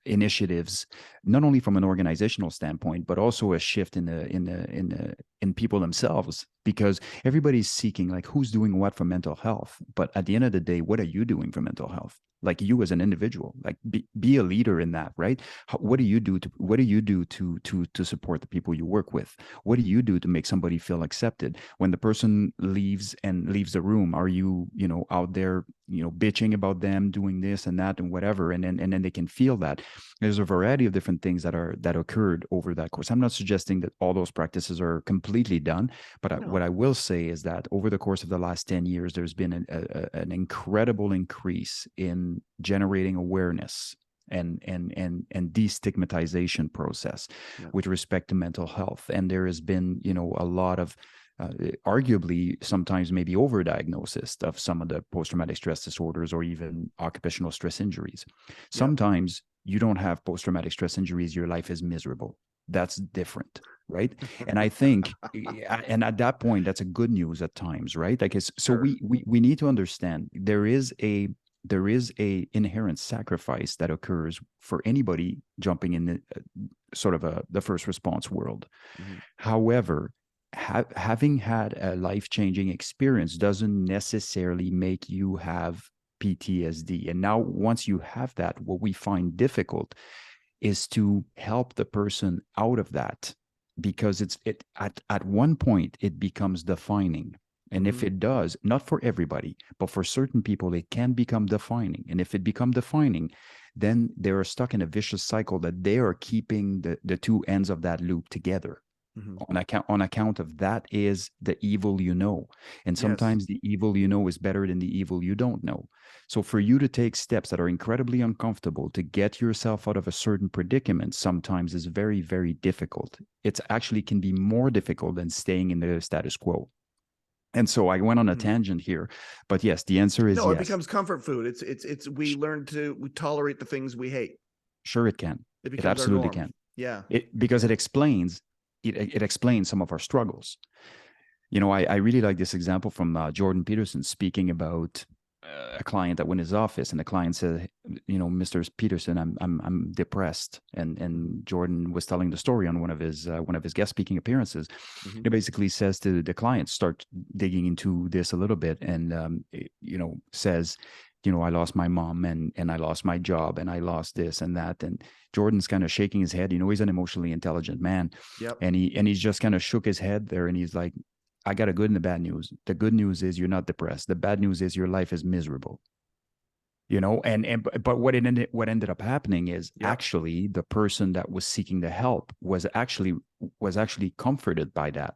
B: initiatives, not only from an organizational standpoint, but also a shift in people themselves, because everybody's seeking, like, who's doing what for mental health. But at the end of the day, what are you doing for mental health? Like, you as an individual, like, be a leader in that, right? What do you do to support the people you work with? What do you do to make somebody feel accepted when the person leaves the room? Are you, out there, bitching about them doing this and that and whatever, and then they can feel that? There's a variety of different things that occurred over that course. I'm not suggesting that all those practices are completely done, but what I will say is that over the course of the last 10 years, there's been an incredible increase in generating awareness and destigmatization process with respect to mental health. And there has been, a lot of arguably sometimes maybe overdiagnosis of some of the post-traumatic stress disorders or even occupational stress injuries. Sometimes you don't have post-traumatic stress injuries, your life is miserable. That's different, right? And I think, and at that point, that's a good news at times, right? Like, so we need to understand there is a inherent sacrifice that occurs for anybody jumping in the sort of the first response world. Mm-hmm. However, having had a life-changing experience doesn't necessarily make you have PTSD. And now, once you have that, what we find difficult is to help the person out of that, because at one point it becomes defining. And if it does, not for everybody, but for certain people, it can become defining. And if it becomes defining, then they are stuck in a vicious cycle that they are keeping the two ends of that loop together. Mm-hmm. On account of that is the evil you know. And sometimes the evil you know is better than the evil you don't know. So for you to take steps that are incredibly uncomfortable to get yourself out of a certain predicament sometimes is very, very difficult. It actually can be more difficult than staying in the status quo. And so I went on a tangent here, but yes, the answer is yes.
A: It becomes comfort food. We tolerate the things we hate.
B: Sure, it can. It absolutely can.
A: Yeah.
B: Because it explains some of our struggles. I really like this example from Jordan Peterson speaking about a client that went in his office, and the client said, Mr. Peterson, I'm depressed. And Jordan was telling the story on one of his guest speaking appearances. Mm-hmm. He basically says to the client, start digging into this a little bit, and says, I lost my mom and I lost my job and I lost this and that. And Jordan's kind of shaking his head. He's an emotionally intelligent man. Yep. And he's just kind of shook his head there, and he's like, I got a good and the bad news. The good news is you're not depressed. The bad news is your life is miserable. But what ended up happening is actually the person that was seeking the help was actually comforted by that.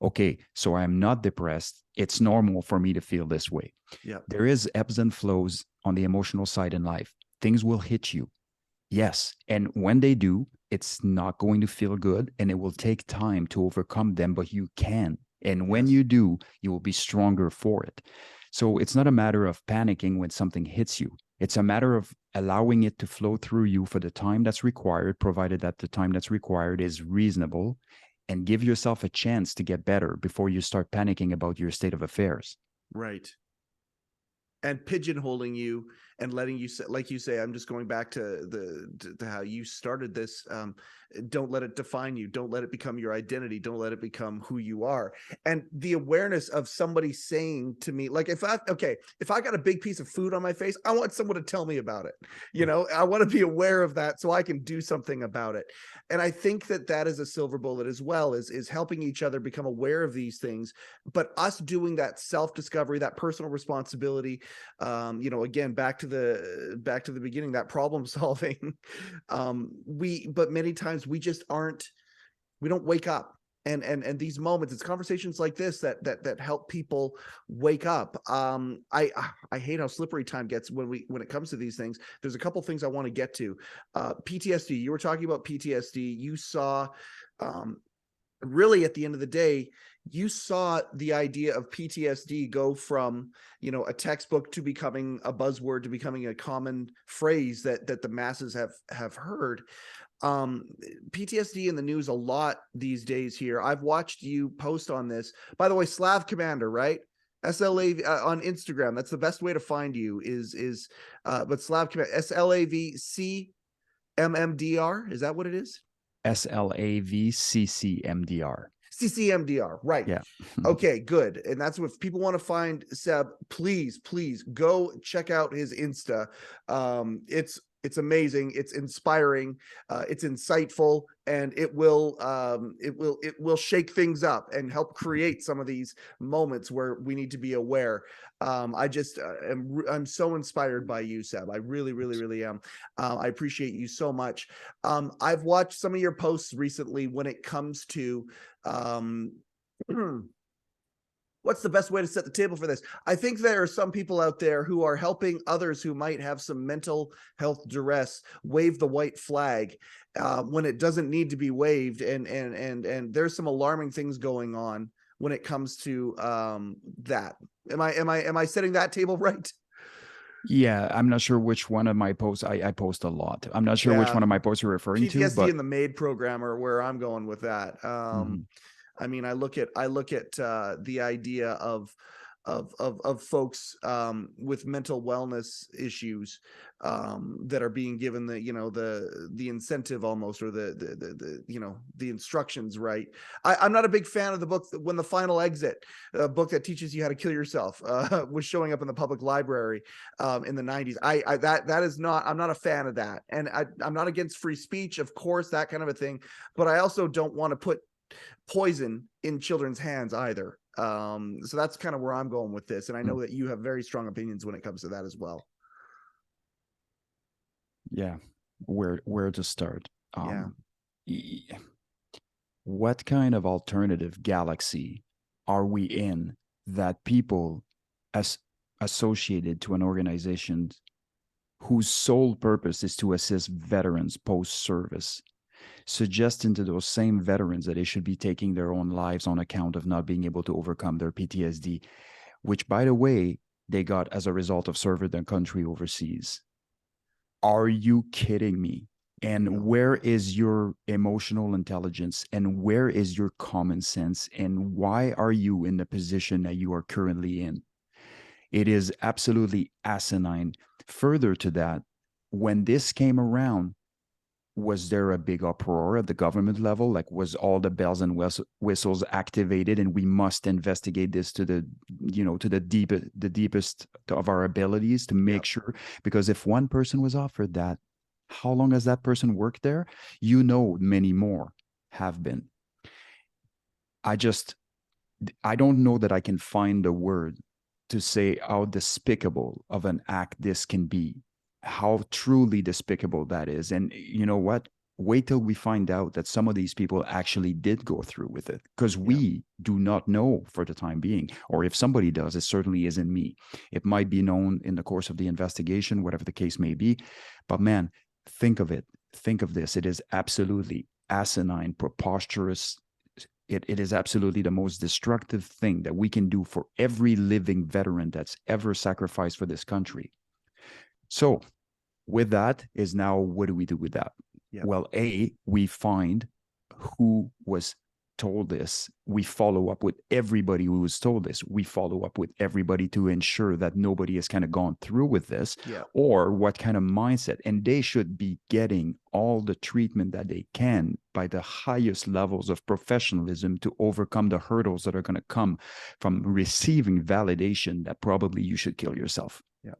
B: Okay, so I'm not depressed. It's normal for me to feel this way. Yeah. There is ebbs and flows on the emotional side in life. things will hit you. Yes. And when they do, it's not going to feel good and it will take time to overcome them, but you can. And when
A: Yes.
B: you do, you will be stronger for it. So it's not a matter of panicking when something hits you. It's a matter of allowing it to flow through you for the time that's required, provided that the time that's required is reasonable, and give yourself a chance to get better before you start panicking about your state of affairs.
A: Right. And pigeonholing you and letting you say, like you say, I'm just going back to to how you started this. Don't let it define you. Don't let it become your identity. Don't let it become who you are. And the awareness of somebody saying to me, like, if I got a big piece of food on my face, I want someone to tell me about it. You know, I want to be aware of that so I can do something about it. And I think that is a silver bullet as well, is helping each other become aware of these things, but us doing that self-discovery, that personal responsibility, you know, again, back to the beginning, that problem solving. But many times we just we don't wake up. And these moments, it's conversations like this that help people wake up. I hate how slippery time gets when it comes to these things. There's a couple things I want to get to. PTSD. You were talking about PTSD. You saw, really at the end of the day, you saw the idea of PTSD go from, you know, a textbook to becoming a buzzword, to becoming a common phrase that the masses have heard. PTSD in the news a lot these days here. I've watched you post on this. By the way, Slav Commander, right? SLA on Instagram. That's the best way to find you but Slav Commander, SLAVCMMDR. Is that what it is?
B: SLAVCCMDR.
A: CCMDR, right.
B: Yeah.
A: Okay, good. And that's what, if people want to find Seb, please go check out his Insta. It's amazing, it's inspiring, it's insightful, and it will shake things up and help create some of these moments where we need to be aware. I'm so inspired by you, Seb. I really am. I appreciate you so much. I've watched some of your posts recently when it comes to what's the best way to set the table for this? I think there are some people out there who are helping others who might have some mental health duress wave the white flag when it doesn't need to be waved, and there's some alarming things going on when it comes to that. Am I setting that table right?
B: Yeah, I'm not sure which one of my posts. I post a lot. I'm not sure which one of my posts you're referring to,
A: PTSD
B: but
A: and the MAID program are where I'm going with that. I mean, I look at the idea of folks with mental wellness issues that are being given the, you know, the incentive almost, or the you know, the instructions, right? I'm not a big fan of the book When the Final Exit, a book that teaches you how to kill yourself, was showing up in the public library in the 90s. That is not, I'm not a fan of that. And I'm not against free speech, of course, that kind of a thing, but I also don't want to put poison in children's hands either. So that's kind of where I'm going with this. And I know that you have very strong opinions when it comes to that as well.
B: Yeah. Where to start?
A: Yeah.
B: What kind of alternative galaxy are we in that people associated to an organization whose sole purpose is to assist veterans post-service, suggesting to those same veterans that they should be taking their own lives on account of not being able to overcome their PTSD, which, by the way, they got as a result of serving their country overseas? Are you kidding me? And where is your emotional intelligence? And where is your common sense? And why are you in the position that you are currently in? It is absolutely asinine. Further to that, when this came around, was there a big uproar at the government level? Like, was all the bells and whistles activated and we must investigate this to the, you know, to the deepest of our abilities to make sure? Because if one person was offered that, how long has that person worked there? You know, many more have been. I don't know that I can find a word to say how despicable of an act this can be, how truly despicable that is. And you know what? wait till we find out that some of these people actually did go through with it, because
A: Yeah.
B: we do not know for the time being. Or if somebody does, it certainly isn't me. It might be known in the course of the investigation, whatever the case may be. But man, think of it. Think of this. It is absolutely asinine, preposterous. It is absolutely the most destructive thing that we can do for every living veteran that's ever sacrificed for this country. So with that is now, what do we do with that?
A: Yeah.
B: Well, we find who was told this. We follow up with everybody who was told this. We follow up with everybody to ensure that nobody has kind of gone through with this,
A: Yeah.
B: or what kind of mindset. And they should be getting all the treatment that they can by the highest levels of professionalism to overcome the hurdles that are going to come from receiving validation that probably you should kill yourself.
A: Yeah.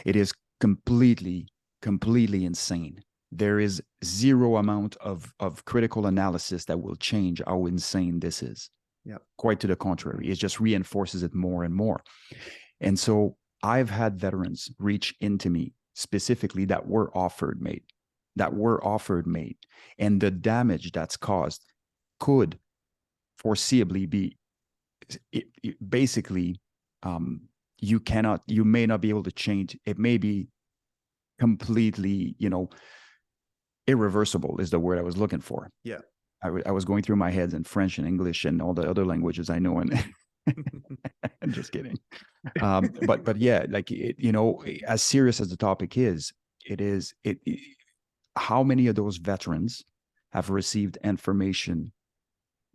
B: It is completely insane. There is zero amount of critical analysis that will change how insane this is.
A: Yeah.
B: Quite to the contrary, it just reinforces it more and more. And so I've had veterans reach into me specifically that were offered mate, and the damage that's caused could foreseeably be basically, you may not be able to change. It may be completely, irreversible is the word I was looking for.
A: Yeah.
B: I was going through my heads in French and English and all the other languages I know. And I'm just kidding. But yeah, like, as serious as the topic is, how many of those veterans have received information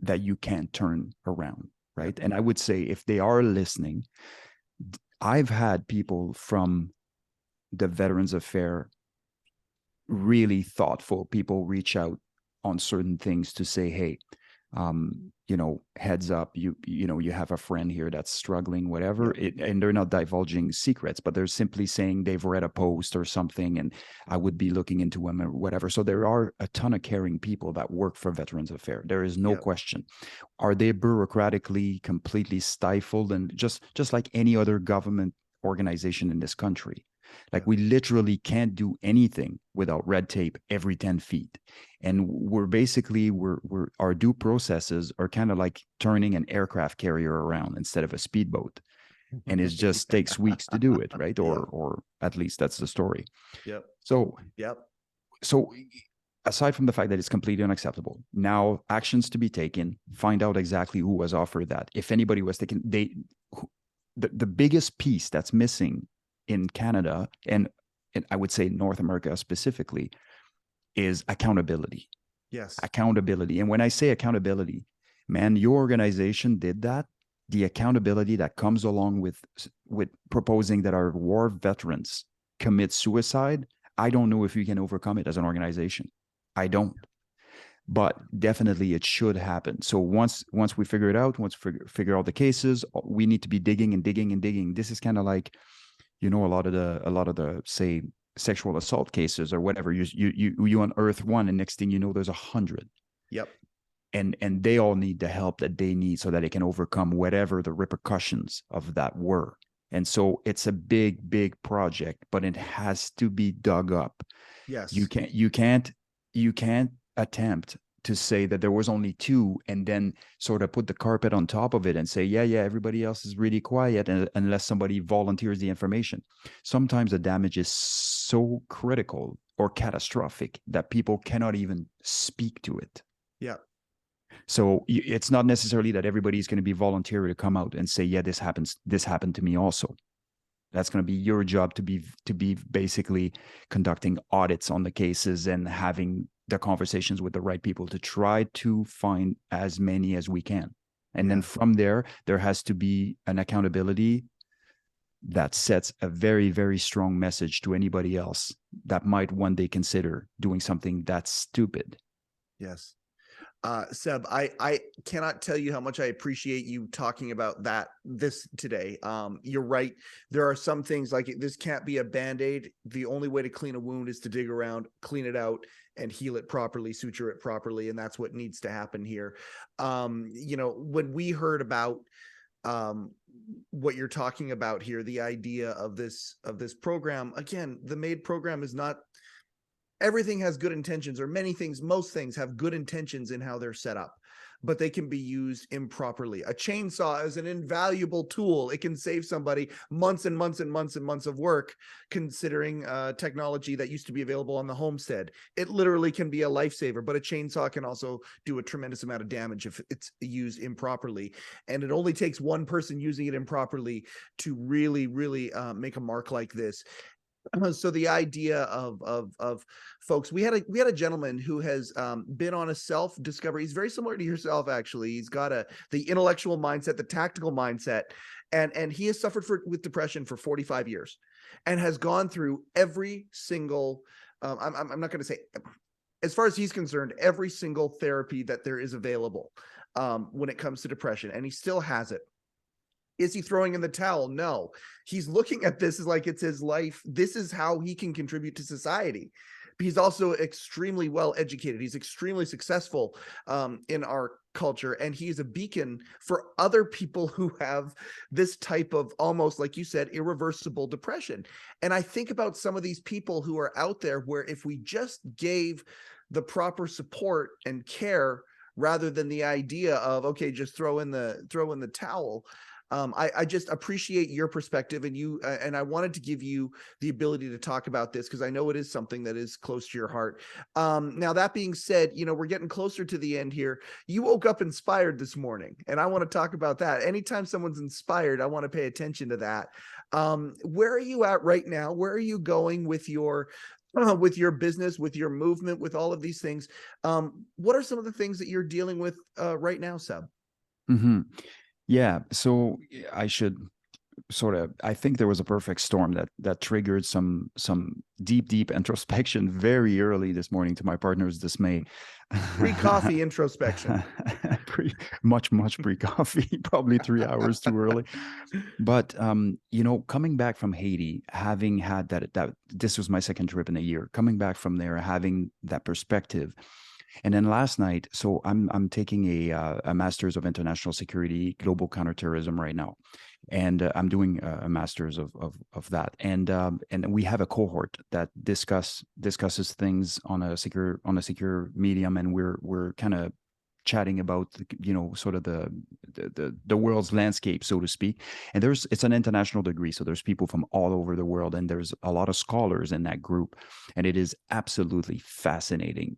B: that you can't turn around, right? And I would say, if they are listening, I've had people from the Veterans Affair, really thoughtful people, reach out on certain things to say, hey, heads up, you have a friend here that's struggling, whatever. And they're not divulging secrets, but they're simply saying they've read a post or something, and I would be looking into them or whatever. So there are a ton of caring people that work for Veterans Affairs. There is no question. Are they bureaucratically completely stifled? And just like any other government organization in this country, like, we literally can't do anything without red tape every 10 feet. And we're our due processes are kind of like turning an aircraft carrier around instead of a speedboat. And it just takes weeks to do it, right? Or at least that's the story.
A: Yep.
B: So,
A: yep.
B: So aside from the fact that it's completely unacceptable, now actions to be taken, find out exactly who was offered that. If anybody was taken, the biggest piece that's missing in Canada, and I would say North America specifically, is accountability.
A: Yes.
B: Accountability. And when I say accountability, man, your organization did that. The accountability that comes along with proposing that our war veterans commit suicide, I don't know if you can overcome it as an organization. I don't. But definitely it should happen. So once we figure it out, once we figure out the cases, we need to be digging and digging and digging. This is kind of like, a lot of the say sexual assault cases or whatever. You unearth one, and next thing you know, there's 100.
A: Yep.
B: And they all need the help that they need so that they can overcome whatever the repercussions of that were. And so it's a big project, but it has to be dug up.
A: Yes.
B: You can't attempt to say that there was only 2 and then sort of put the carpet on top of it and say, yeah, everybody else is really quiet, unless somebody volunteers the information. Sometimes the damage is so critical or catastrophic that people cannot even speak to it.
A: Yeah.
B: So it's not necessarily that everybody's going to be voluntary to come out and say, yeah, this happened to me also. That's going to be your job to be basically conducting audits on the cases and having the conversations with the right people to try to find as many as we can. And then from there has to be an accountability that sets a very, very strong message to anybody else that might one day consider doing something that's stupid.
A: Yes. Seb, I cannot tell you how much I appreciate you talking about this today. You're right. There are some things like this can't be a Band-Aid. The only way to clean a wound is to dig around, clean it out, and heal it properly, suture it properly. And that's what needs to happen here. When we heard about what you're talking about here, the idea of this program, again, the MAID program is not everything has good intentions, or many things, most things have good intentions in how they're set up, but they can be used improperly. A chainsaw is an invaluable tool. It can save somebody months and months and months and months of work, considering technology that used to be available on the homestead. It literally can be a lifesaver, but a chainsaw can also do a tremendous amount of damage if it's used improperly. And it only takes one person using it improperly to really, really make a mark like this. So the idea of folks, we had a gentleman who has been on a self-discovery. He's very similar to yourself, actually. He's got the intellectual mindset, the tactical mindset, and he has suffered with depression for 45 years and has gone through every single I'm not going to say, as far as he's concerned, every single therapy that there is available when it comes to depression, and he still has it. Is he throwing in the towel? No. He's looking at this as like it's his life. This is how he can contribute to society. He's also extremely well educated. He's extremely successful in our culture, and he's a beacon for other people who have this type of, almost like you said, irreversible depression. And I think about some of these people who are out there where if we just gave the proper support and care, rather than the idea of, okay, just throw in the towel. I just appreciate your perspective, and you and I wanted to give you the ability to talk about this because I know it is something that is close to your heart. Now, that being said, we're getting closer to the end here. You woke up inspired this morning, and I want to talk about that. Anytime someone's inspired, I want to pay attention to that. Where are you at right now? Where are you going with your business, with your movement, with all of these things? What are some of the things that you're dealing with right now, Seb?
B: Mm-hmm. Yeah, so I should I think there was a perfect storm that triggered some deep introspection very early this morning, to my partner's dismay.
A: Pre-coffee introspection.
B: much pre-coffee, probably 3 hours too early. But coming back from Haiti, having had that this was my second trip in a year, coming back from there, having that perspective. And then last night, so I'm taking a master's of international security, global counterterrorism right now, and I'm doing a master's of that. And we have a cohort that discusses things on a secure medium, and we're kind of chatting about sort of the world's landscape, so to speak. And it's an international degree, so there's people from all over the world, and there's a lot of scholars in that group, and it is absolutely fascinating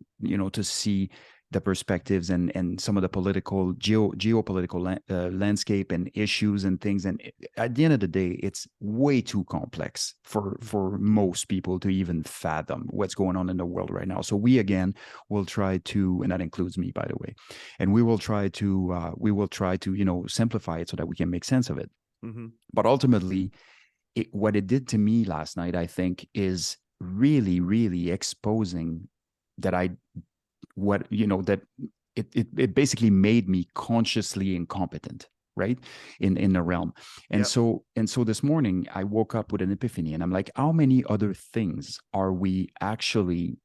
B: to see the perspectives and some of the geopolitical landscape and issues and things. And at the end of the day, it's way too complex for most people to even fathom what's going on in the world right now. So we again will try to, and that includes me, by the way, and we will try to simplify it so that we can make sense of it. Mm-hmm. But ultimately, what it did to me last night, I think, is really, really exposing that it basically made me consciously incompetent, right, in the realm. And yep. so this morning I woke up with an epiphany, and I'm like, how many other things are we actually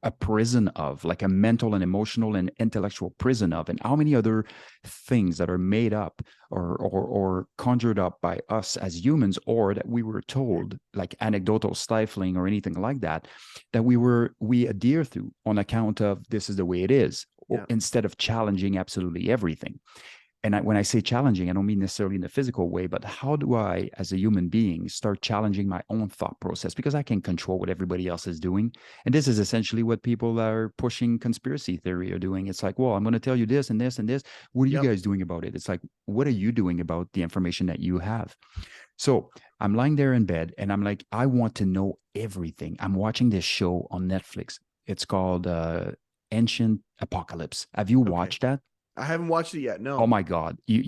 B: a prison of, like a mental and emotional and intellectual prison of, and how many other things that are made up or conjured up by us as humans, or that we were told, like anecdotal stifling or anything like that we adhere to on account of this is the way it is, instead of challenging absolutely everything. And when I say challenging, I don't mean necessarily in a physical way, but how do I, as a human being, start challenging my own thought process? Because I can control what everybody else is doing. And this is essentially what people that are pushing conspiracy theory are doing. It's like, well, I'm going to tell you this and this and this. What are you guys doing about it? It's like, what are you doing about the information that you have? So I'm lying there in bed, and I'm like, I want to know everything. I'm watching this show on Netflix. It's called Ancient Apocalypse. Have you watched that?
A: I haven't watched it yet. No.
B: Oh my God. You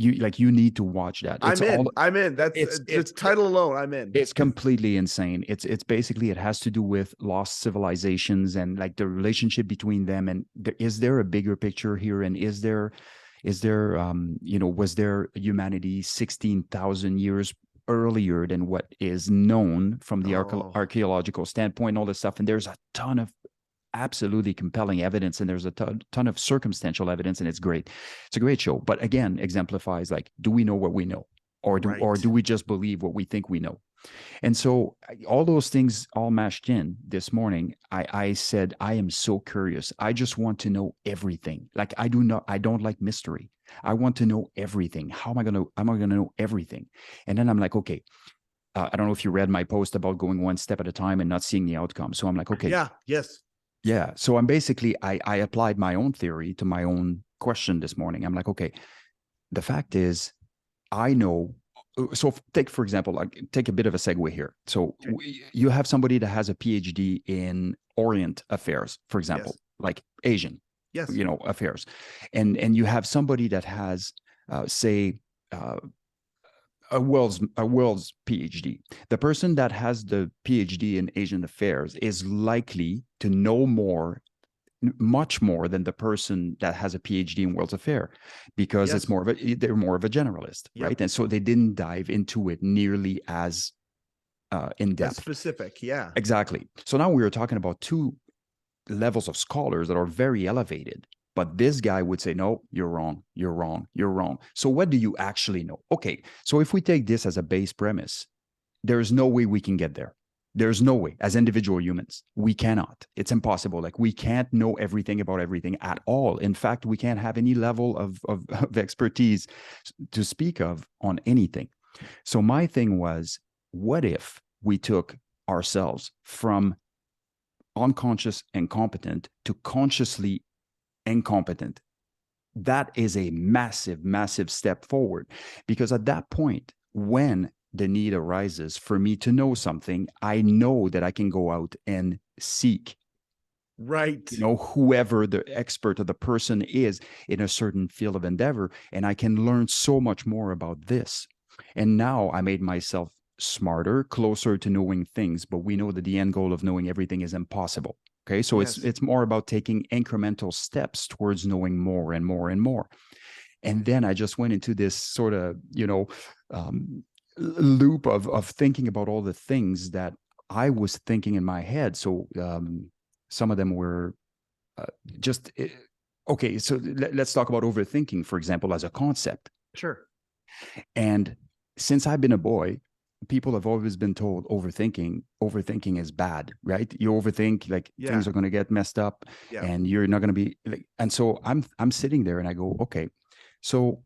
B: need to watch that.
A: I'm in. That's it's title alone. I'm in.
B: It's completely insane. It's basically, it has to do with lost civilizations and like the relationship between them. And is there a bigger picture here? And was there humanity 16,000 years earlier than what is known from the archaeological standpoint, all this stuff? And there's a ton of absolutely compelling evidence, and there's a ton of circumstantial evidence, and it's great. It's a great show, but again, exemplifies, like, do we know what we know, or do we just believe what we think we know? And so all those things all mashed in this morning, I said, I am so curious. I just want to know everything. Like I don't like mystery. I want to know everything. How am I going to know everything? And then I'm like, okay, I don't know if you read my post about going one step at a time and not seeing the outcome. So I'm like, okay,
A: Yeah. Yes.
B: yeah. So I'm basically, I applied my own theory to my own question this morning. I'm like, okay, the fact is, I know. So take, for example, like take a bit of a segue here. So you have somebody that has a PhD in Orient affairs, for example,
A: Yes.
B: like Asian,
A: Yes.
B: affairs. And you have somebody that has, say, a world's PhD. The person that has the PhD in Asian affairs is likely to know much more than the person that has a PhD in world's affair, because
A: Yes.
B: they're more of a generalist,
A: Yep.
B: right? And so they didn't dive into it nearly as in
A: That's
B: depth.
A: specific. Yeah.
B: Exactly. So now we are talking about two levels of scholars that are very elevated. But this guy would say, no, you're wrong, you're wrong, you're wrong. So what do you actually know? Okay, so if we take this as a base premise, there's no way we can get there. There's no way. As individual humans, we cannot. It's impossible. Like we can't know everything about everything at all. In fact, we can't have any level of expertise to speak of on anything. So my thing was, what if we took ourselves from unconscious and competent to consciously incompetent? That is a massive, massive step forward, because at that point, when the need arises for me to know something, I know that I can go out and seek,
A: Right.
B: whoever the expert or the person is in a certain field of endeavor, and I can learn so much more about this. And now I made myself smarter, closer to knowing things, but we know that the end goal of knowing everything is impossible. Okay, so
A: Yes.
B: it's more about taking incremental steps towards knowing more and more and more. And then I just went into this sort of loop of thinking about all the things that I was thinking in my head. So some of them were just okay. So let's talk about overthinking, for example, as a concept.
A: Sure.
B: And since I've been a boy, people have always been told overthinking is bad, right? You overthink, like
A: Yeah.
B: things are going to get messed up,
A: Yeah.
B: and you're not going to be like. And so I'm sitting there and I go, okay, so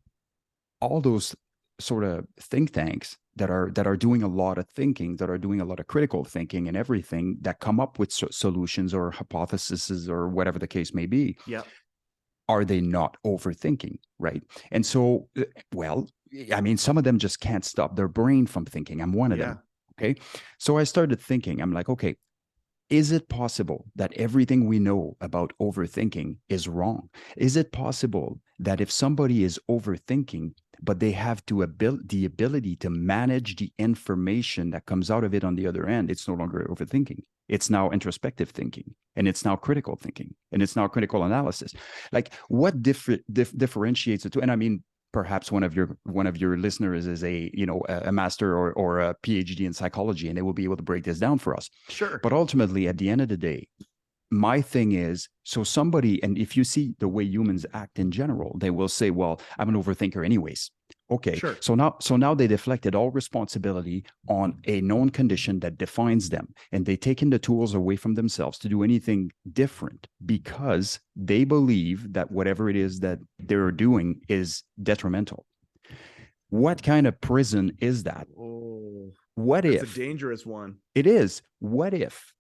B: all those sort of think tanks that are doing a lot of thinking, that are doing a lot of critical thinking and everything, that come up with solutions or hypotheses or whatever the case may be,
A: Yeah.
B: are they not overthinking, right? And so, well, I mean, some of them just can't stop their brain from thinking. I'm one of
A: Yeah.
B: them. Okay. So I started thinking, I'm like, okay, is it possible that everything we know about overthinking is wrong? Is it possible that if somebody is overthinking, but they have the ability to manage the information that comes out of it on the other end, it's no longer overthinking. It's now introspective thinking, and it's now critical thinking, and it's now critical analysis. Like what differentiates the two? And I mean, perhaps one of your listeners is a master or a PhD in psychology, and they will be able to break this down for us.
A: Sure.
B: But ultimately, at the end of the day, my thing is, so somebody, and if you see the way humans act in general, they will say, well, I'm an overthinker anyways. Okay.
A: Sure.
B: So now they deflected all responsibility on a known condition that defines them, and they taken the tools away from themselves to do anything different because they believe that whatever it is that they're doing is detrimental. What kind of prison is that?
A: Oh,
B: What
A: that's
B: if
A: a dangerous one?
B: it is? What if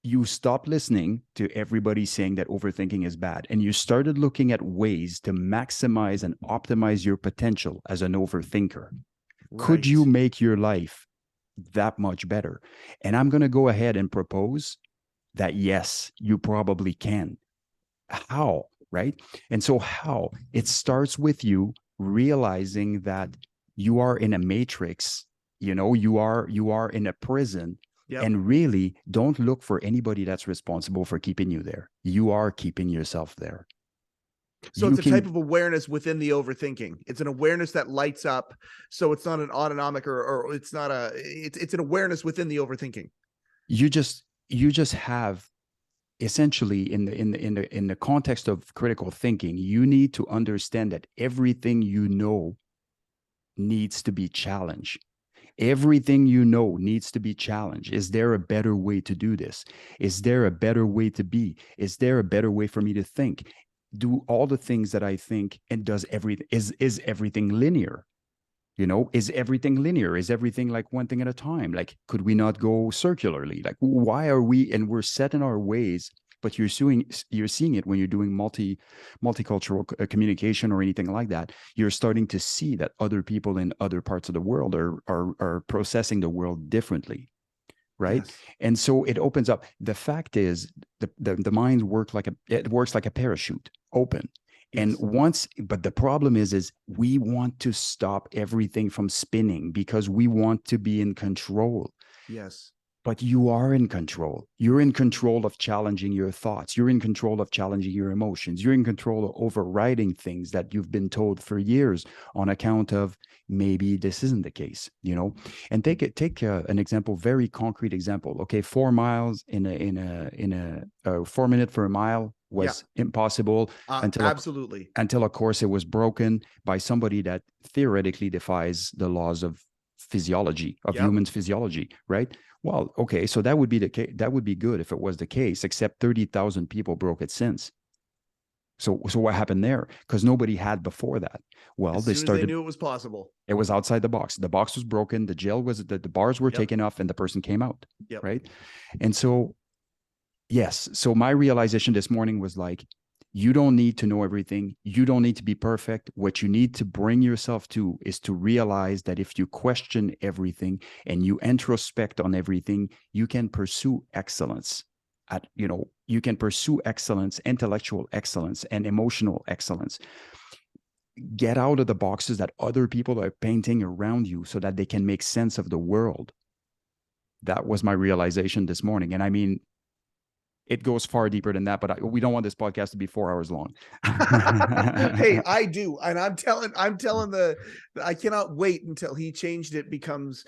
B: you stopped listening to everybody saying that overthinking is bad, and you started looking at ways to maximize and optimize your potential as an overthinker? Could you make your life that much better? And I'm going to go ahead and propose that, yes, you probably can. How? Right? And so how? It starts with you realizing that you are in a matrix, you are in a prison.
A: Yep.
B: And really, don't look for anybody that's responsible for keeping you there. You are keeping yourself there.
A: So it's a type of awareness within the overthinking. It's an awareness that lights up. So it's not an autonomic or it's not it's an awareness within the overthinking.
B: You just have, essentially, in the context of critical thinking, you need to understand that everything you know needs to be challenged. Everything you know needs to be challenged. Is there a better way to do this? Is there a better way to be? Is there a better way for me to think? Do all the things that I think, and does everything, is everything linear? You know, is everything linear? Is everything like one thing at a time? Like, could we not go circularly? Like, why are we, and we're set in our ways, but you're seeing it when you're doing multicultural communication or anything like that. You're starting to see that other people in other parts of the world are processing the world differently, right?
A: Yes.
B: And so it opens up. The fact is, the mind works like a parachute, open. And
A: Yes.
B: but the problem is we want to stop everything from spinning because we want to be in control.
A: Yes.
B: But you are in control. You're in control of challenging your thoughts. You're in control of challenging your emotions. You're in control of overriding things that you've been told for years on account of maybe this isn't the case, you know. And take an example, very concrete example. Okay, 4 miles in a 4 minute for a mile
A: Yeah.
B: was impossible
A: Absolutely.
B: until of course it was broken by somebody that theoretically defies the laws of physiology, of
A: Yep.
B: humans physiology, right? Well, okay, so that would be the case. That would be good if it was the case, except 30,000 people broke it since. So what happened there? Because nobody had before that. Well,
A: As
B: they
A: soon as they
B: started.
A: knew it was possible.
B: It was outside the box. The box was broken. The bars were
A: Yep.
B: taken off, and the person came out.
A: Yep.
B: Right. And so, yes. So my realization this morning was like, you don't need to know everything. You don't need to be perfect. What you need to bring yourself to is to realize that if you question everything and you introspect on everything, you can pursue excellence. You can pursue excellence, intellectual excellence, and emotional excellence. Get out of the boxes that other people are painting around you so that they can make sense of the world. That was my realization this morning. And I mean, it goes far deeper than that, but we don't want this podcast to be 4 hours long.
A: Hey, I do. And I cannot wait until He Changed It becomes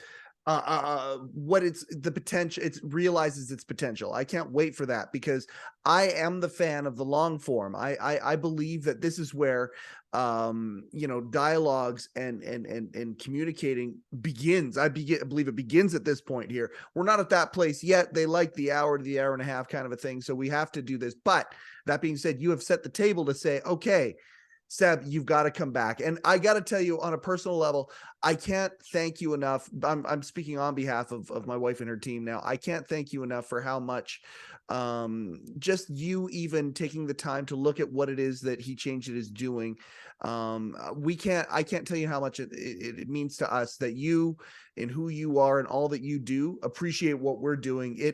A: what it's the potential, it realizes its potential. I can't wait for that because I am the fan of the long form. I believe that this is where dialogues and communicating begins. I believe it begins at this point here. We're not at that place yet. They like the hour to the hour and a half kind of a thing, so we have to do this. But that being said, you have set the table to say, okay, Seb, you've got to come back. And I got to tell you, on a personal level, I can't thank you enough. I'm speaking on behalf of my wife and her team now. I can't thank you enough for how much just you even taking the time to look at what it is that He Changed It is doing. I can't tell you how much it means to us that you and who you are and all that you do appreciate what we're doing.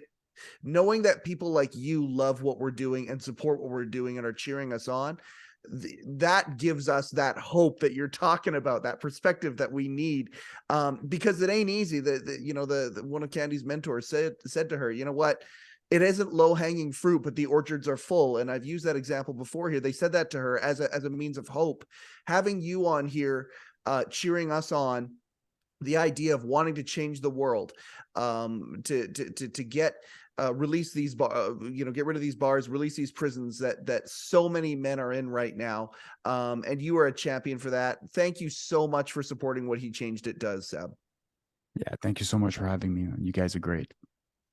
A: Knowing that people like you love what we're doing and support what we're doing and are cheering us on, that gives us that hope that you're talking about, that perspective that we need, because it ain't easy. The one of Candy's mentors said to her, you know what, it isn't low hanging fruit, but the orchards are full. And I've used that example before here. They said that to her as a means of hope. Having you on here cheering us on, the idea of wanting to change the world, to get release these get rid of these bars, release these prisons that so many men are in right now, and you are a champion for that. Thank you so much for supporting what He Changed It does, Seb.
B: Yeah, thank you so much for having me. You guys are great.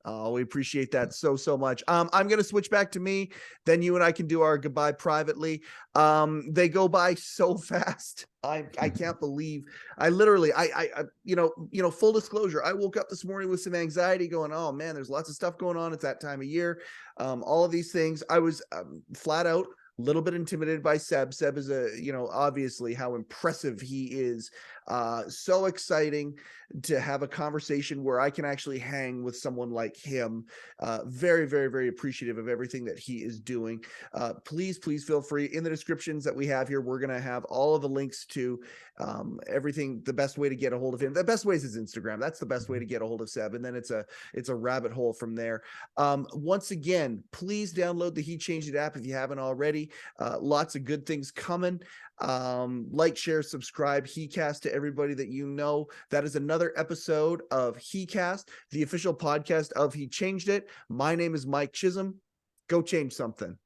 A: Oh, we appreciate that so much. I'm going to switch back to me. Then you and I can do our goodbye privately. They go by so fast. I can't believe I literally, full disclosure. I woke up this morning with some anxiety going, oh man, there's lots of stuff going on. It's that time of year. All of these things. I was flat out a little bit intimidated by Seb. Seb is obviously how impressive he is. So exciting to have a conversation where I can actually hang with someone like him. Very, very, very appreciative of everything that he is doing. Please feel free. In the descriptions that we have here, we're going to have all of the links to everything. The best way to get a hold of him, the best way is his Instagram. That's the best way to get a hold of Seb. And then it's a rabbit hole from there. Once again, please download the He Changed It app if you haven't already. Lots of good things coming. Like, share, subscribe, heCast to everybody that you know. That is another episode of heCast, the official podcast of He Changed It. My name is Mike Chisholm. Go change something.